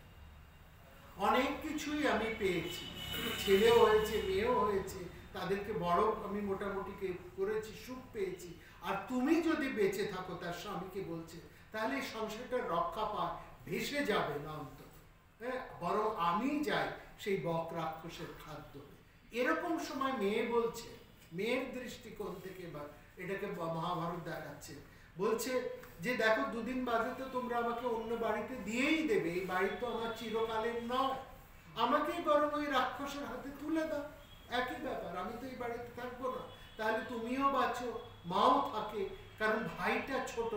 অনেক কিছুই আমি পেয়েছি, ছেলেও হয়েছে, মেয়েও হয়েছে, তাদেরকে বড় আমি মোটামুটি করেছি, সুখ পেয়েছি। আর তুমি যদি বেঁচে থাকো, তার স্বামীকে বলছে, তাহলে এই সংসারটা রক্ষা পায়, ভেসে যাবে না অন্তত, হ্যাঁ, বরং আমি যাই সেই বক রাক্ষসের খাদ্য। এরকম সময় মেয়ে বলছে, মেয়ের দৃষ্টিকোণ থেকে বা এটাকে মহাভারত দেখাচ্ছে, বলছে যে দেখো দুদিন বাদে তো তোমরা আমাকে অন্য বাড়িতে দিয়েই দেবে, এই বাড়ি তো আমার চিরকালের নয়, আমাকেই বরং ওই রাক্ষসের হাতে তুলে দাও, একই ব্যাপার, আমি তো এই বাড়িতে থাকবো না, তাহলে তুমিও বাঁচো, মাও থাকে, কারণ ভাইটা ছোট,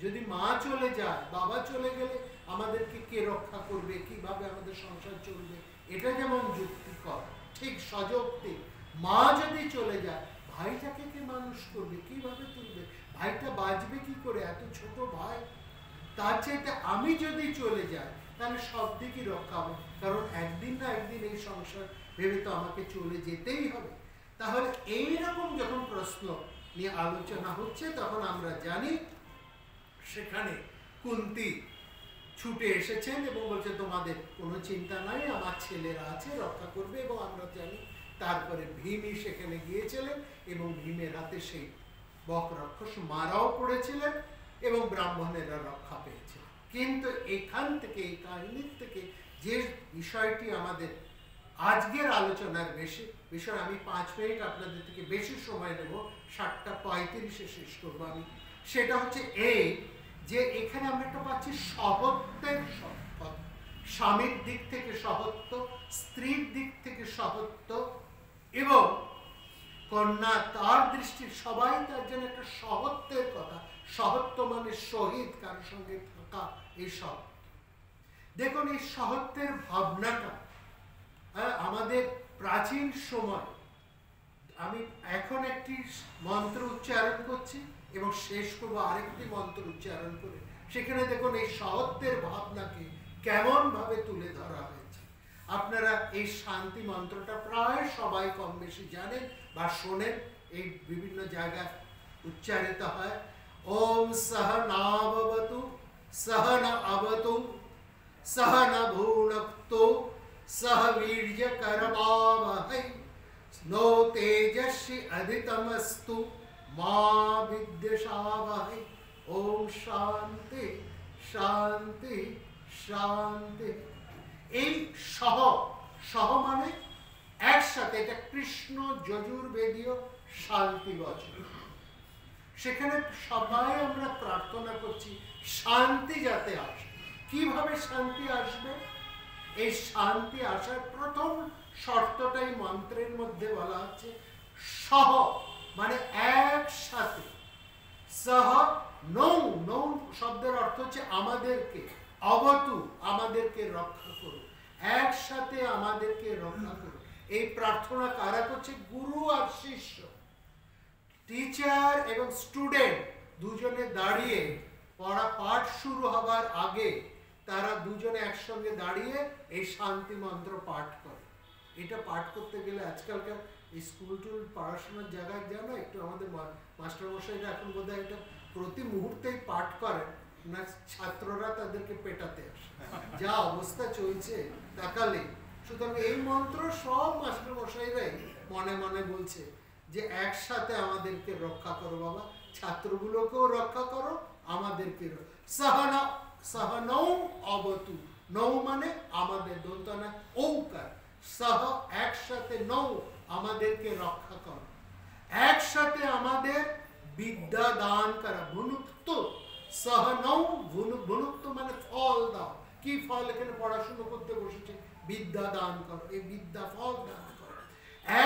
যদি মা চলে যায়, বাবা চলে গেলে আমাদেরকে কে রক্ষা করবে, কিভাবে আমাদের সংসার চলবে, এটা যেমন যুক্তিকর, ঠিক সযুক্তি। মা যদি চলে যায়, ভাইটাকে কে মানুষ করবে, কিভাবে তুলবে, ভাইটা বাঁচবে কি করে, এত ছোট ভাই। তার চাইতে আমি যদি চলে যাই, তাহলে সব দিকই রক্ষা হবে, কারণ একদিন না একদিন এই সংসার ভেবে তো আমাকে চলে যেতেই হবে। তাহলে এইরকম যখন প্রশ্ন নিয়ে আলোচনা হচ্ছে, তখন আমরা জানি সেখানে কুন্তী ছুটে এসেছেন এবং বলছে তোমাদের কোনো চিন্তা নাই, আমার ছেলেরা আছে, রক্ষা করবে। এবং আমরা জানি তারপরে ভীমই সেখানে গিয়েছিলেন এবং ভীমের হাতে সেই বক রাক্ষস মারাও পড়েছিলেন এবং ব্রাহ্মণেরা রক্ষা পেয়েছিলেন। কিন্তু এখান থেকে, এই কাহিনীর থেকে যে বিষয়টি আমাদের আজকের আলোচনার বিষয়, আমি 5 মিনিট আপনাদের থেকে বেশি সময় নেব, 7:35 শেষ করবো আমি, সেটা হচ্ছে এই যে এখানে আমরা একটা পাচ্ছি সহত্বের সত্য, স্বামীর দিক থেকে সহত্ব, স্ত্রীর দিক থেকে সহত্ব, এবং কন্যা তার দৃষ্টির সবাই তার জন্য একটা সহত্বের কথা। সহত্ব মানে শহীদ, কারোর সঙ্গে থাকা, এই সব। দেখুন এই সহত্বের ভাবনাটা আমাদের প্রাচীন সময়, আমি এখন একটি মন্ত্র উচ্চারণ করছি এবং শেষ করবো আরেকটি মন্ত্র উচ্চারণ করে, সেখানে দেখুন এই সহত্বের ভাবনাকে কেমন ভাবে তুলে ধরা হয়েছে। আপনারা এই শান্তি মন্ত্রটা প্রায় সবাই কম বেশি জানেন বা শোনেন, এই বিভিন্ন জায়গায় উচ্চারিত হয়। ওম সহনাভবতু সহন অবতু সহন ভুনক্তু সহ বীর্যকরমাবহৈ नो तेजस्वी अधितमस्तु मा विद्विषावहै। ओम शांति शांति शांति। এই সহ, সহ মানে একসাথে, এটা কৃষ্ণ যজুর্বেদীয় শান্তি বচন। সেখানে সবাই আমরা প্রার্থনা করছি শান্তি যাতে আসে। কিভাবে শান্তি আসবে? এই শান্তি আসার প্রথম শর্তটাই মন্ত্রের মধ্যে বলা হচ্ছে সহ, মানে একসাথে। সহ নৌ, নৌ শব্দের অর্থ হচ্ছে আমাদেরকে, অবতু আমাদেরকে রক্ষা করো, একসাথে আমাদেরকে রক্ষা করো। এই প্রার্থনা কারা করছে? গুরু আর শিষ্য, টিচার এবং স্টুডেন্ট দুজনে দাঁড়িয়ে পড়া পাঠ শুরু হবার আগে তারা দুজনে একসঙ্গে দাঁড়িয়ে এই শান্তি মন্ত্র পাঠ করে। এটা পাঠ করতে গেলে আজকালকার স্কুল টুল পড়াশোনার জায়গায় জানো একটু আমাদের মাস্টারমশাইরা এখন বোধহয় এটা প্রতি মুহূর্তেই পাঠ করেন না, ছাত্ররা তাদেরকে পেটাতে আসে, যা অবস্থা চলছে তাকালে। সুতরাং এই মন্ত্র সব মাস্টারমশাইরাই মনে মনে বলছে যে একসাথে আমাদেরকে রক্ষা করো বাবা, ছাত্রগুলোকেও রক্ষা করো, আমাদেরকে সহনৌ অবতু, নৌ মানে আমাদের, দন্তনা ঔকার, সহ একসাথে, নৌ আমাদেরকে রক্ষা করো, একসাথে আমাদের বিদ্যা দান করা, ভুনুক্ত সহনৌ, ভুনুক্ত মানে ফল দাও। কি ফল? এখানে পড়াশোনা করতে বসেছে, বিদ্যা দান করো, এই বিদ্যা ফল দান করো।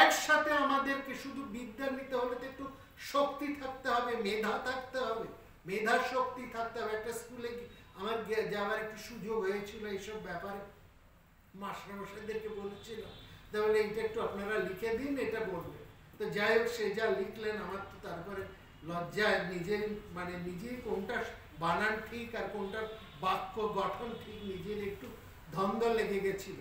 একসাথে আমাদেরকে, শুধু বিদ্যা নিতে হলে তো একটু শক্তি থাকতে হবে, মেধা থাকতে হবে, মেধা শক্তি থাকতে হবে। একটা স্কুলে আমার যাওয়ার একটু সুযোগ হয়েছিল এইসব ব্যাপারে, মাস্টারমশাইদেরকে বলেছিলাম তাহলে এইটা একটু আপনারা লিখে দিন, এটা বলবে। তো যাই হোক, সে যা লিখলেন আমার তো তারপরে লজ্জায় নিজেই কোনটা বানান ঠিক আর কোনটা বাক্য গঠন ঠিক নিজের একটু দ্বন্দ্ব লেগে গেছিল।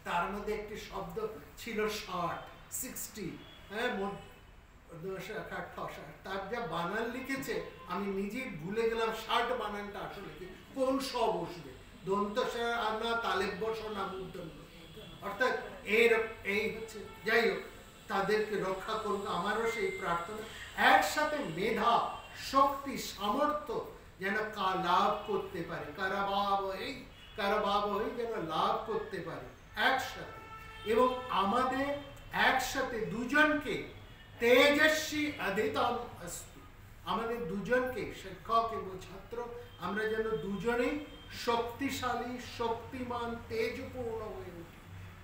তার মধ্যে একটি শব্দ ছিল 60, হ্যাঁ, তার যা বানান লিখেছে আমি নিজেই ভুলে গেলাম 60 বানানটা আসলে কি, কোন স বসবে, দন্ত আর না তালেব বস না মূর্ধন্য, অর্থাৎ এই হচ্ছে। যাই হোক, তাদেরকে রক্ষা করুন, আমারও সেই প্রার্থনা। একসাথে মেধা, শক্তি, সামর্থ্য যেন লাভ করতে পারে, কারাবাবহী যেন লাভ করতে পারে একসাথে। এবং আমাদের একসাথে দুজনকে তেজস্বী অধিতম অস্তু, আমাদের দুজনকে, শিক্ষক এবং ছাত্র, আমরা যেন দুজনেই শক্তিশালী, শক্তিমান, তেজপূর্ণ হয়ে উঠি।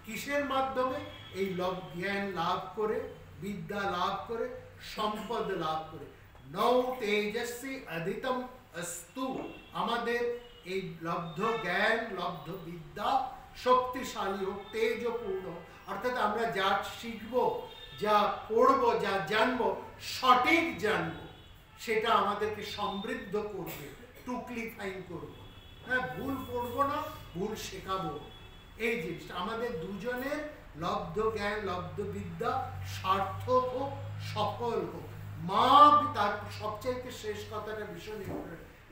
কিসের মাধ্যমে? এই জ্ঞান লাভ করে, বিদ্যা লাভ করে, সম্পদ লাভ করে। নৌ তেজস্বী অধিতম অস্তু, আমাদের এই লব্ধ জ্ঞান, লব্ধ বিদ্যা শক্তিশালী হোক, তেজপূর্ণ। অর্থাৎ আমরা যা শিখবো, যা পড়বো, যা জানবো, সঠিক জানবো, সেটা আমাদেরকে সমৃদ্ধ করবে, টুকলি ফাইন করবো, হ্যাঁ, ভুল পড়বো না, ভুল শেখাবো। এই জিনিসটা আমাদের দুজনের লব্ধ জ্ঞান, লব্ধ বিদ্যা সার্থক হোক, সফল হোক। মা, তার সবচাইতে শেষ কথাটা ভীষণ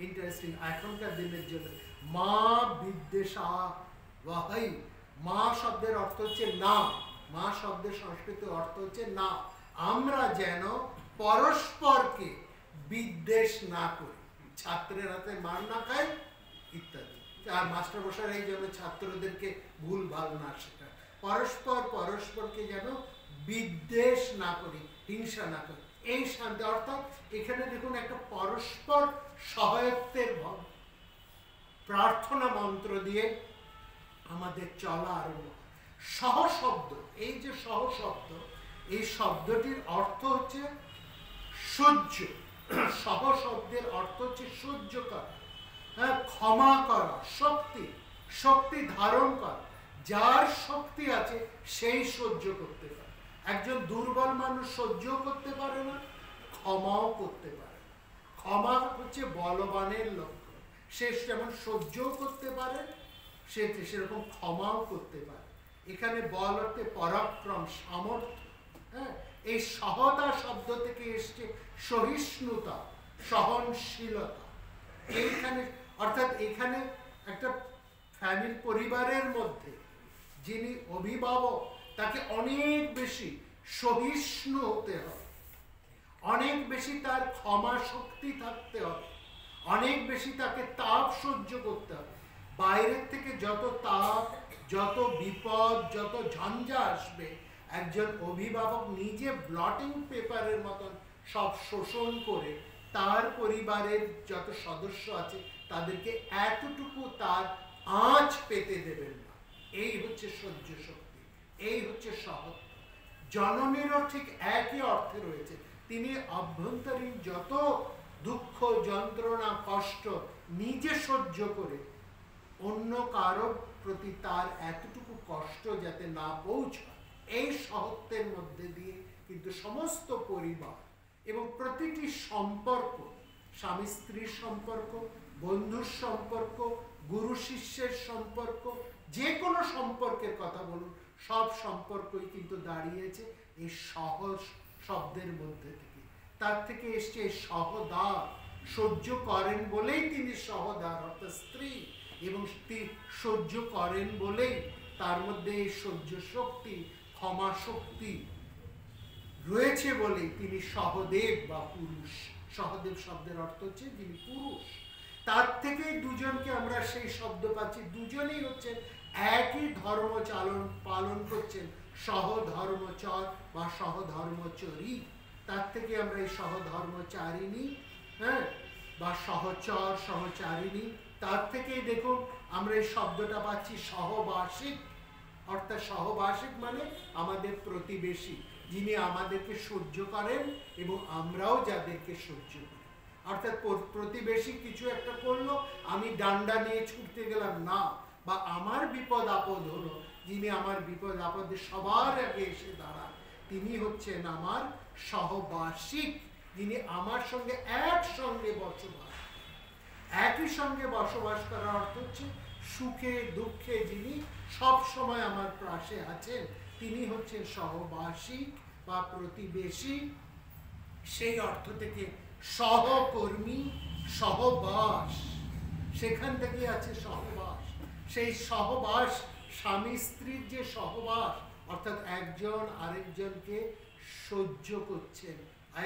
ইন্টারেস্টিং এখনকার দিনের জন্য। মা বিদ্বেষা ওয়াহাই, মা শব্দের অর্থ হচ্ছে না, মা শব্দের সংস্কৃত অর্থ হচ্ছে না। আমরা যেন পরস্পরকে বিদ্বেষ না করি, ছাত্রের হাতে মার না খায় ইত্যাদি। আর মাস্টারমশাই এই জন্য ছাত্রদেরকে ভুল ভাল না শেখায়, পরস্পরকে যেন বিদ্বেষ না করি, হিংসা না করি। এই শান্তি, অর্থাৎ এখানে দেখুন একটা পরস্পর সহায়ত্বের ভাব, প্রার্থনা মন্ত্র দিয়ে আমাদের চলা আরম্ভ। সহশব্দ, এই যে সহশব্দ, এই শব্দটির অর্থ হচ্ছে সহ্য। সহশব্দের অর্থ হচ্ছে সহ্য করা, হ্যাঁ, ক্ষমা করা, শক্তি ধারণ করা। যার শক্তি আছে সেই সহ্য করতে পারে। একজন দুর্বল মানুষ সহ্যও করতে পারে না, ক্ষমাও করতে পারে। ক্ষমা হচ্ছে বলবানের লক্ষণ। সে যেমন সহ্যও করতে পারে, সেরকম ক্ষমাও করতে পারে। এখানে বল অর্থে পরাক্রম, সামর্থ্য। হ্যাঁ, এই সহতা শব্দ থেকে এসছে সহিষ্ণুতা, সহনশীলতা। এইখানে অর্থাৎ এখানে একটা ফ্যামিলি, পরিবারের মধ্যে যিনি অভিভাবক, তাকে অনেক বেশি সহিষ্ণু হতে হবে, অনেক বেশি তার ক্ষমা শক্তি থাকতে হবে, অনেক বেশি তাকে তাপ সহ্য করতে হবে। বাইরের থেকে যত তাপ, যত বিপদ, যত ঝঞ্ঝা আসবে, একজন অভিভাবক নিজে ব্লটিং পেপারের মতন সব শোষণ করে তার পরিবারের যত সদস্য আছে তাদেরকে এতটুকু তার আঁচ পেতে দেবেন না। এই হচ্ছে সহ্য শক্তি, এই হচ্ছে সহত্ব। জননীরও ঠিক একই অর্থে রয়েছে। তিনি অভ্যন্তরীণ যত দুঃখ যন্ত্রণা কষ্ট নিজে সহ্য করে অন্য কারো প্রতি তার এতটুকু কষ্ট যাতে না পৌঁছায়, এই সহত্বের মধ্যে দিয়ে কিন্তু সমস্ত পরিবার এবং প্রতিটি সম্পর্ক, স্বামী স্ত্রীর সম্পর্ক, বন্ধুর সম্পর্ক, গুরু শিষ্যের সম্পর্ক, যে কোনো সম্পর্কের কথা বলুন, সব সম্পর্কই কিন্তু দাঁড়িয়েছে এই সহজ শব্দের মধ্যে থেকে। তার থেকে এসছে সহদার, সহ্য করেন বলেই তিনি সহদার, অর্থাৎ স্ত্রী, এবং সহ্য করেন বলেই তার মধ্যে এই সহ্য শক্তি, ক্ষমা শক্তি রয়েছে বলেই তিনি সহদেব বা পুরুষ। সহদেব শব্দের অর্থ হচ্ছে যিনি পুরুষ। তার থেকেই দুজনকে আমরা সেই শব্দ পাচ্ছি, দুজনেই হচ্ছেন একই ধর্ম পালন করছেন, সহধর্মচর বা সহধর্মচরী। তার থেকে আমরা এই সহধর্মচারিণী, হ্যাঁ, বা সহচর সহচারিণী, তার থেকেই দেখুন আমরা এই শব্দটা পাচ্ছি সহবাসিক, অর্থাৎ সহবাসিক মানে আমাদের প্রতিবেশী, যিনি আমাদেরকে সহ্য করেন এবং আমরাও যাদেরকে সহ্য করি। অর্থাৎ প্রতিবেশী কিছু একটা করলো, আমি ডান্ডা নিয়ে ছুটতে গেলাম না, বা আমার বিপদ আপদ হলো, যিনি আমার বিপদ আপদে সবার আগে এসে দাঁড়ান তিনি হচ্ছেন আমার সহবাসিক, যিনি আমার সঙ্গে একসঙ্গে বসবাস। একই সঙ্গে বসবাস করার অর্থ হচ্ছে সুখে দুঃখে যিনি সব সময় আমার পাশে আছেন, তিনি হচ্ছেন সহবাসিক বা প্রতিবেশী। সেই অর্থ থেকে সহকর্মী, সহবাস, সেখান থেকে আছে সহবাস। সেই সহবাস, স্বামী স্ত্রীর যে সহবাস, অর্থাৎ একজন আরেকজনকে সহ্য করছেন,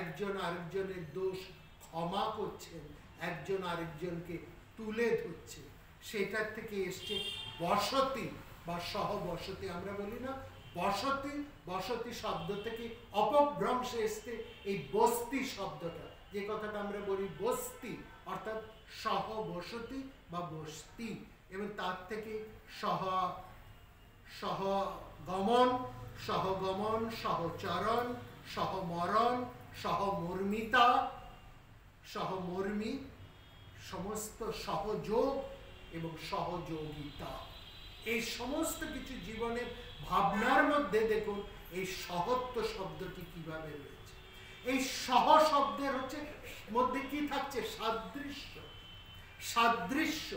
একজন আরেকজনের দোষ ক্ষমা করছেন, একজন আরেকজনকে তুলে ধরছে, সেটার থেকে এসছে বসতি বা সহবসতি। আমরা বলি না বসতি, বসতি শব্দ থেকে অপভ্রংশে এসছে এই বস্তি শব্দটা, যে কথাটা আমরা বলি বস্তি, অর্থাৎ সহবসতি বা বস্তি। এবং তার থেকে সহগমন, সহচরণ, সহমরণ, সহমর্মিতা, সহমর্মী, সমস্ত সহযোগ এবং সহযোগিতা, এই সমস্ত কিছু জীবনের ভাবনার মধ্যে দেখুন এই সহত্ব শব্দটি কিভাবে রয়েছে। এই সহ শব্দের হচ্ছে মধ্যে কি থাকছে? সাদৃশ্য, সাদৃশ্য,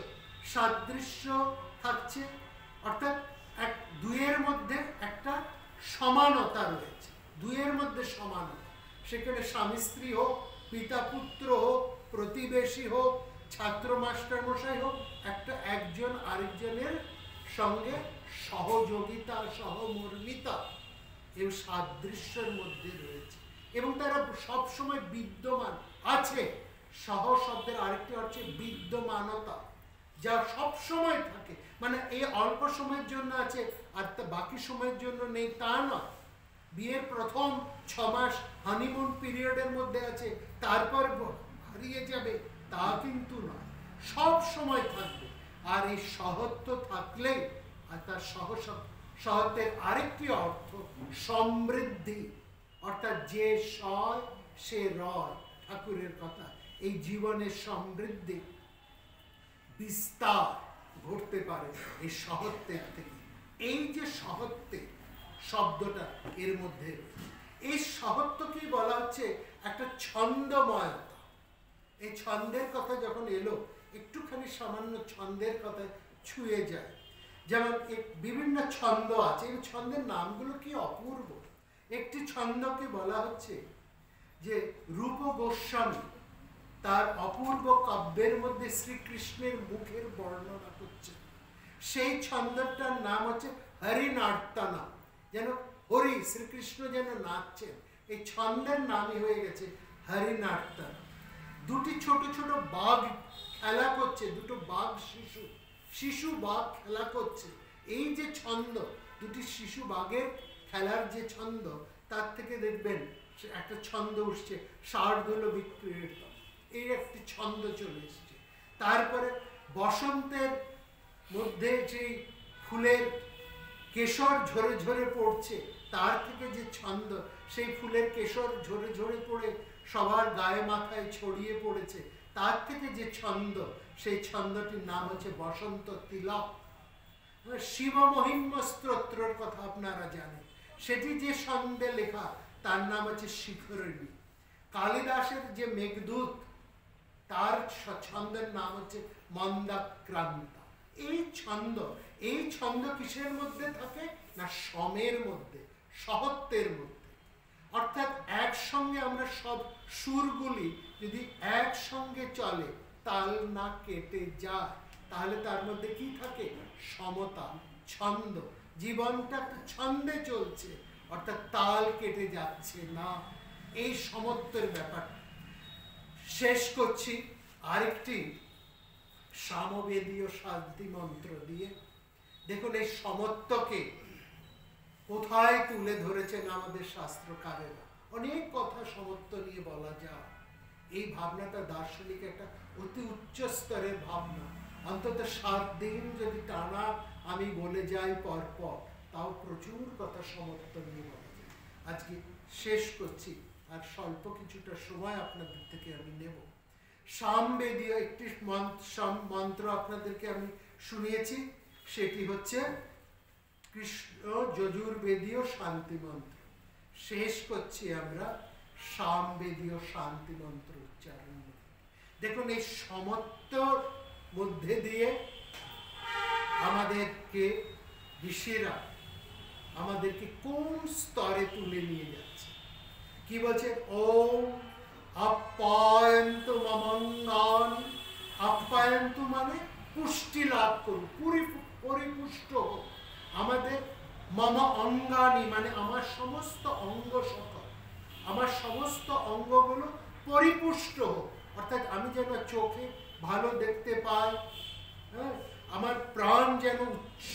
সাদৃশ্য থাকছে, অর্থাৎ দুইয়ের মধ্যে একটা সমানতা রয়েছে, দুইয়ের মধ্যে সমানতা। সেখানে স্বামী স্ত্রী হোক, পিতা পুত্র হোক, প্রতিবেশী হোক, ছাত্র মাস্টার মশাই হোক, একজন আরেকজনের সঙ্গে সহযোগিতা, সহমর্মিতা এবং সাদৃশ্যের মধ্যে রয়েছে, এবং তারা সবসময় বিদ্যমান আছে। সহ শব্দের আরেকটি হচ্ছে বিদ্যমানতা, যা সব সময় থাকে, মানে এই অল্প সময়ের জন্য আছে আর বাকি সময়ের জন্য নেই তা নয়। বিয়ের প্রথম 6 মাস হানিমুন পিরিয়ডের মধ্যে আছে, তারপর হারিয়ে যাবে তা কিন্তু নয়, সব সময় থাকবে। আর এই সহত্ব থাকলে, আর তার সহত্বের আরেকটি অর্থ সমৃদ্ধি, অর্থাৎ যে সয় সে রয়, ঠাকুরের কথা। এই জীবনের সমৃদ্ধি বিস্তার ঘটতে পারে এই সহত্বের থেকে। এই যে সহত্বের শব্দটা এর মধ্যে, এই সহত্বকেই বলা হচ্ছে একটা ছন্দময়তা। এই ছন্দের কথা যখন এলো, একটুখানি সামান্য ছন্দের কথা ছুঁয়ে যায়। যেমন বিভিন্ন ছন্দ আছে, এই ছন্দের নামগুলো কি অপূর্ব। একটি ছন্দকে বলা হচ্ছে যে রূপ গোস্বামী তার অপূর্ব কাব্যের মধ্যে শ্রীকৃষ্ণের মুখের বর্ণনা করছে। সেই ছন্দটার নাম হচ্ছে হরিনার্তনা, যেন হরি শ্রীকৃষ্ণ যেন নাচছেন। এই ছন্দের নামই হয়ে গেছে হরিনার্তনা। দুটি ছোট ছোট বাঘ খেলা করছে, দুটো বাঘ শিশু বাঘ খেলা করছে। এই যে ছন্দ, দুটি শিশু বাঘের খেলার যে ছন্দ, তার থেকে দেখবেন একটা ছন্দ উঠছে শার্দুল বিক্রিয়ত, এই একটি ছন্দ চলে এসছে। তারপরে বসন্তের মধ্যে যেই ফুলের কেশর ঝরে ঝরে পড়ছে, তার থেকে যে ছন্দ, সেই ফুলের কেশর ঝরে ঝরে পড়ে সবার গায়ে মাথায় ছড়িয়ে পড়েছে, তার থেকে যে ছন্দ, সেই ছন্দটির নাম হচ্ছে বসন্ত তিলক। শিব মহিম্ন স্তোত্রের কথা আপনারা জানেন, সেটি যে ছন্দে লেখা তার নাম হচ্ছে শিখরণী। কালিদাসের যে মেঘদূত, তার ছন্দের নাম হচ্ছে মন্দাক্রান্তা। এই ছন্দ কিসের মধ্যে থাকে না সমের মধ্যে, সহত্বের মধ্যে। অর্থাৎ একসঙ্গে আমরা সব সুরগুলি যদি একসঙ্গে চলে, তাল না কেটে যায়, তাহলে তার মধ্যে কি থাকে? সমতা, ছন্দ। জীবনটা ছন্দে চলছে, অর্থাৎ তাল কেটে যাচ্ছে না। এই সমত্বের ব্যাপার। শেষ করছি আরেকটি সামবেদীয় শান্তি মন্ত্র দিয়ে। দেখুন এই সমত্বকে কোথায় তুলে ধরেছেন আমাদের শাস্ত্রকারেরা। অনেক কথা সমত্ব নিয়ে বলা যায়। এই ভাবনাটা দার্শনিক একটা অতি উচ্চ স্তরের ভাবনা। অন্তত 7 দিন যদি টানা আমি বলে যাই পরপর, তাও প্রচুর কথা সমত্ব নিয়ে বলা যায়। আজকে শেষ করছি, আর স্বল্প কিছুটা সময় আপনাদের থেকে আমি নেব। সামবেদীয় একটি মন্ত্র আপনাদেরকে আমি শুনিয়েছি, সেটি হচ্ছে কৃষ্ণ যজুর্বেদীয় শান্তি মন্ত্র। শেষ করছি আমরা সামবেদীয় শান্তি মন্ত্র উচ্চারণ। দেখুন এই সমত্বর মধ্যে দিয়ে আমাদেরকে ঋষিরা আমাদেরকে কোন স্তরে তুলে নিয়ে যাচ্ছে। কি বলছে? ওম আপ্যায়ন্তু মমঙ্গানি। আপ্যায়ন্তু মানে পুষ্টি লাভ করুন, পরিপুষ্ট হোক আমাদের। মম অঙ্গানি মানে আমার সমস্ত অঙ্গ সকল, আমার সমস্ত অঙ্গগুলো পরিপুষ্ট হোক। অর্থাৎ আমি যেন চোখে ভালো দেখতে পাই, হ্যাঁ, আমার প্রাণ যেন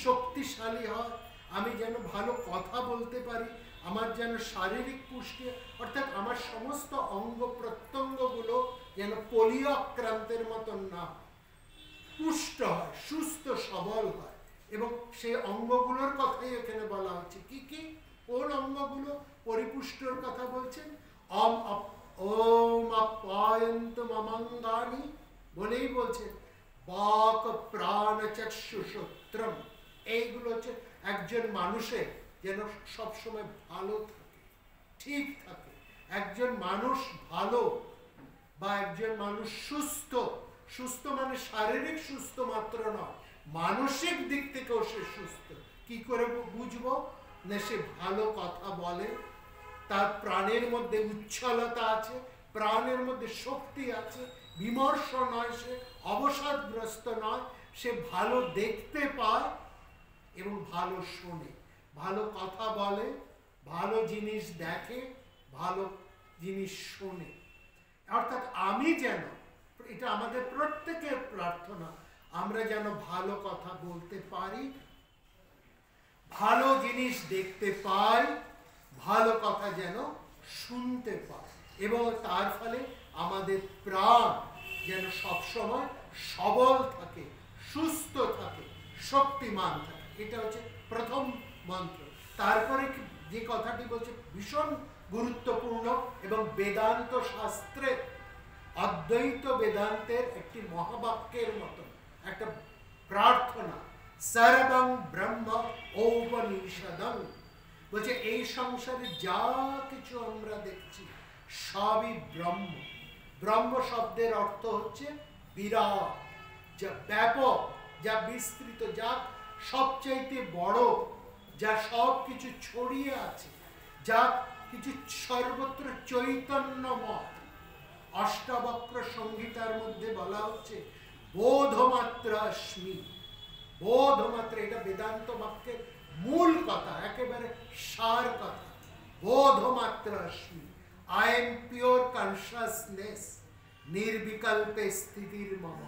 শক্তিশালী হয়, আমি যেন ভালো কথা বলতে পারি, আমার যেন শারীরিক পুষ্টি, অর্থাৎ আমার সমস্ত অঙ্গ প্রত্যঙ্গগুলো যেন পোলিও আক্রান্তের মতন না, পুষ্ট হয়, সুস্থ সবল হয়। এবং সেই অঙ্গগুলোর কথাই এখানে বলা হচ্ছে। কি কি কোন অঙ্গগুলো পরিপুষ্টর কথা বলছেন? ওম আপ্যায়ন্তু মমঙ্গানি বলেই বলছেন বাক প্রাণ চক্ষু শ্রোত্রম। এইগুলো হচ্ছে একজন মানুষের যেন সবসময় ভালো থাকে, ঠিক থাকে। একজন মানুষ ভালো বা একজন মানুষ সুস্থ, সুস্থ মানে শারীরিক সুস্থ মাত্র নয়, মানসিক দিক থেকেও সে সুস্থ। কি করে বুঝবো? না সে ভালো কথা বলে, তার প্রাণের মধ্যে উচ্ছলতা আছে, প্রাণের মধ্যে শক্তি আছে, বিমর্ষ নয়, সে অবসাদগ্রস্ত নয়, সে ভালো দেখতে পায় এবং ভালো শোনে, ভালো কথা বলে, ভালো জিনিস দেখে, ভালো জিনিস শোনে। অর্থাৎ আমি যেন, এটা আমাদের প্রত্যেকের প্রার্থনা, আমরা যেন ভালো কথা বলতে পারি, ভালো জিনিস দেখতে পাই, ভালো কথা যেন শুনতে পাই, এবং তার ফলে আমাদের প্রাণ যেন সবসময় সবল থাকে, সুস্থ থাকে, শক্তিমান থাকে। এটা হচ্ছে প্রথম মন্ত্র। তারপরে যে কথাটি বলছে ভীষণ গুরুত্বপূর্ণ এবং বেদান্ত শাস্ত্রে, অদ্বৈত বেদান্তের একটি মহাবাক্যের মতো একটা প্রার্থনা, সর্বং ব্রহ্ম ঔপনিষদং। বলছে এই সংসারে যা কিছু আমরা দেখছি সবই ব্রহ্ম। ব্রহ্ম শব্দের অর্থ হচ্ছে বিরাট, যা ব্যাপক, যা বিস্তৃত, যা সবচাইতে বড়, যা সব কিছু ছড়িয়ে আছে, যা কিছু সর্বত্র চৈতন্যময়। অষ্টাবক্র সংহিতার মধ্যে বলা হচ্ছে বোধমাত্র অস্মি। বোধমাত্র, এটা বেদান্ত বাক্যের মূল কথা, একেবারে সার কথা। বোধমাত্র Asmi, I am pure consciousness, নির্বিকল্পে স্থিতির মম।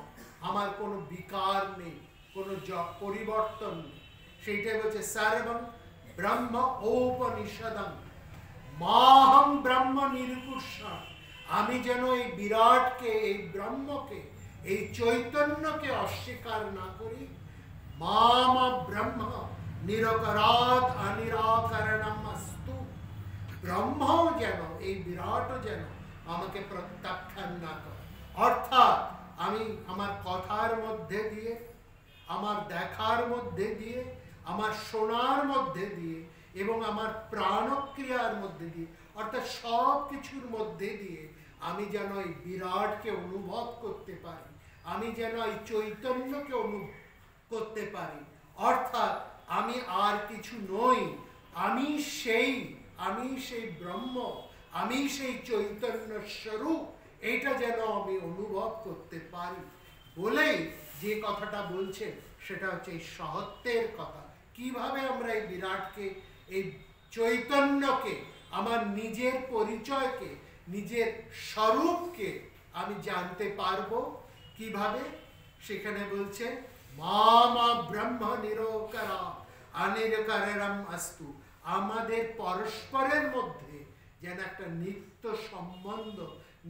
আমার কোনো বিকার নেই, কোনো পরিবর্তন নেই। সেইটাই বলছে সর্বং ব্রহ্ম ঔপনিষদং মাহং ব্রহ্ম নিরুকুশাম। আমি যেন এই বিরাটকে, এই ব্রহ্মকে, এই চৈতন্যকে অস্বীকার না করি। মাম ব্রহ্ম নিরকরাৎ অনিরাকরণম অস্তু। ব্রহ্মও যেন, এই বিরাটও যেন আমাকে প্রত্যাখ্যান না করে। অর্থাৎ আমি আমার কথার মধ্যে দিয়ে, আমার দেখার মধ্যে দিয়ে, আমার শোনার মধ্যে দিয়ে এবং আমার প্রাণক্রিয়ার মধ্যে দিয়ে, অর্থাৎ সব কিছুর মধ্যে দিয়ে আমি যেন এই বিরাটকে অনুভব করতে পারি, আমি যেন এই চৈতন্যকে অনুভব করতে পারি। অর্থাৎ আমি আর কিছু নই, আমি সেই ব্রহ্ম, আমি সেই চৈতন্য স্বরূপ, এটা যেন আমি অনুভব করতে পারি বলেই যে কথাটা বলছেন সেটা হচ্ছে এই সহত্বের কথা। কিভাবে আমরা এই বিরাটকে, এই চৈতন্যকে, আমার নিজের পরিচয়কে, নিজের স্বরূপকে আমি জানতে পারবো কিভাবে? সেখানে বলছে মামা ব্রহ্ম নিরোকরা অনিরকরম অস্তু। আমাদের পরস্পরের মধ্যে যেন একটা নিত্য সম্বন্ধ,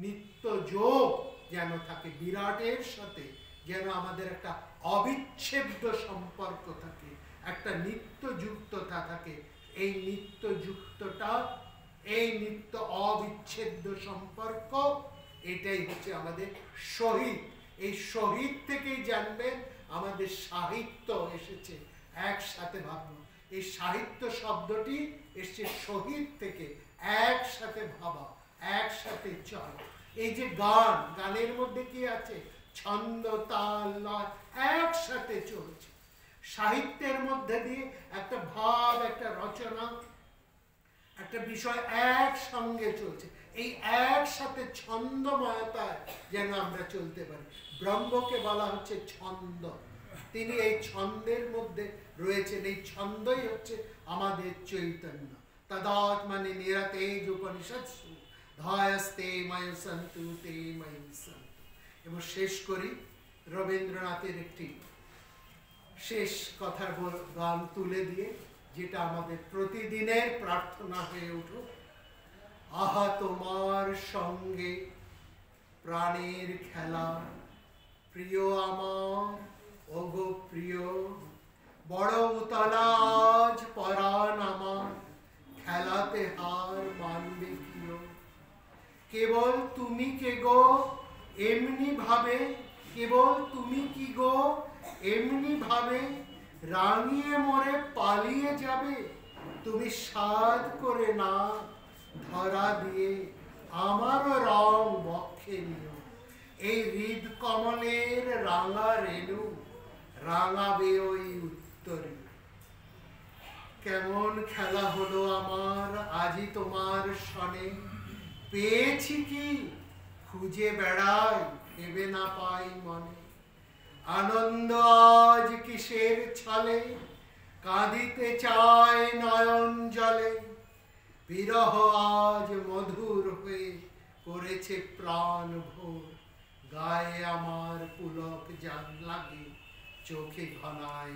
নিত্য যোগ যেন থাকে, বিরাটের সাথে যেন আমাদের একটা অবিচ্ছেদ্য সম্পর্ক থাকে, একটা নিত্য যুক্ততা থাকে। এই নিত্য যুক্ততা, এই নিত্য অবিচ্ছেদ্য সম্পর্ক, এটাই হচ্ছে আমাদের শহীদ। এই শহীদ থেকেই জানবেন আমাদের সাহিত্য এসেছে। একসাথে ভাবুন, এই সাহিত্য শব্দটি এসছে শহীদ থেকে, একসাথে ভাবা, একসাথে চল। এই যে গান, গানের মধ্যে কি আছে? ছন্দ, তাল, লয় একসাথে চলছে। সাহিত্যের মধ্যে দিয়ে একটা ভাব, একটা রচনা, একটা বিষয় একসঙ্গে চলছে। এই একসাথে ছন্দময়তায় যেন আমরা চলতে পারি। ব্রহ্মকে বলা হচ্ছে ছন্দ, তিনি এই ছন্দের মধ্যে রয়েছেন। এই ছন্দই হচ্ছে আমাদের চৈতন্য। তদাত্মনি নিরতেজ উপনিষৎসু ধায়স্তে ময় সন্তু তে ময়ি সন্তু। এবং শেষ করি রবীন্দ্রনাথের একটি শেষ কথার গান তুলে দিয়ে, যেটা আমাদের প্রতিদিনের প্রার্থনা হয়ে উঠুক। আহা তোমার সঙ্গে প্রাণের খেলা, প্রিয় আমার ওগো প্রিয়, বড় উতলা আজ পরাণ আমার, খেলাতে হার মানবে কিও। কেবল তুমি কে গো এমনি ভাবে, কেবল তুমি কি গো এমনি ভাবে, রাঙিয়ে মোরে পালিয়ে যাবে। তুমি সাধ করে না ধরা দিয়ে, আমারও রং বক্ষে নিও। এই হৃদ কমলের রাঙা রেণু, রাঙাবে ওই উত্তরে। কেমন খেলা হলো আমার আজি তোমার সনে, পেয়েছি কি খুঁজে বেড়াই ভেবে না পাই মনে। আনন্দ আজ কিসের ছলে, কাঁদিতে চায় নয়ন জলে। বিরহ আজ মধুর হয়ে করেছে প্রাণ ভোর। গায়ে আমার পুলক জান লাগে, চোখে ঘনায়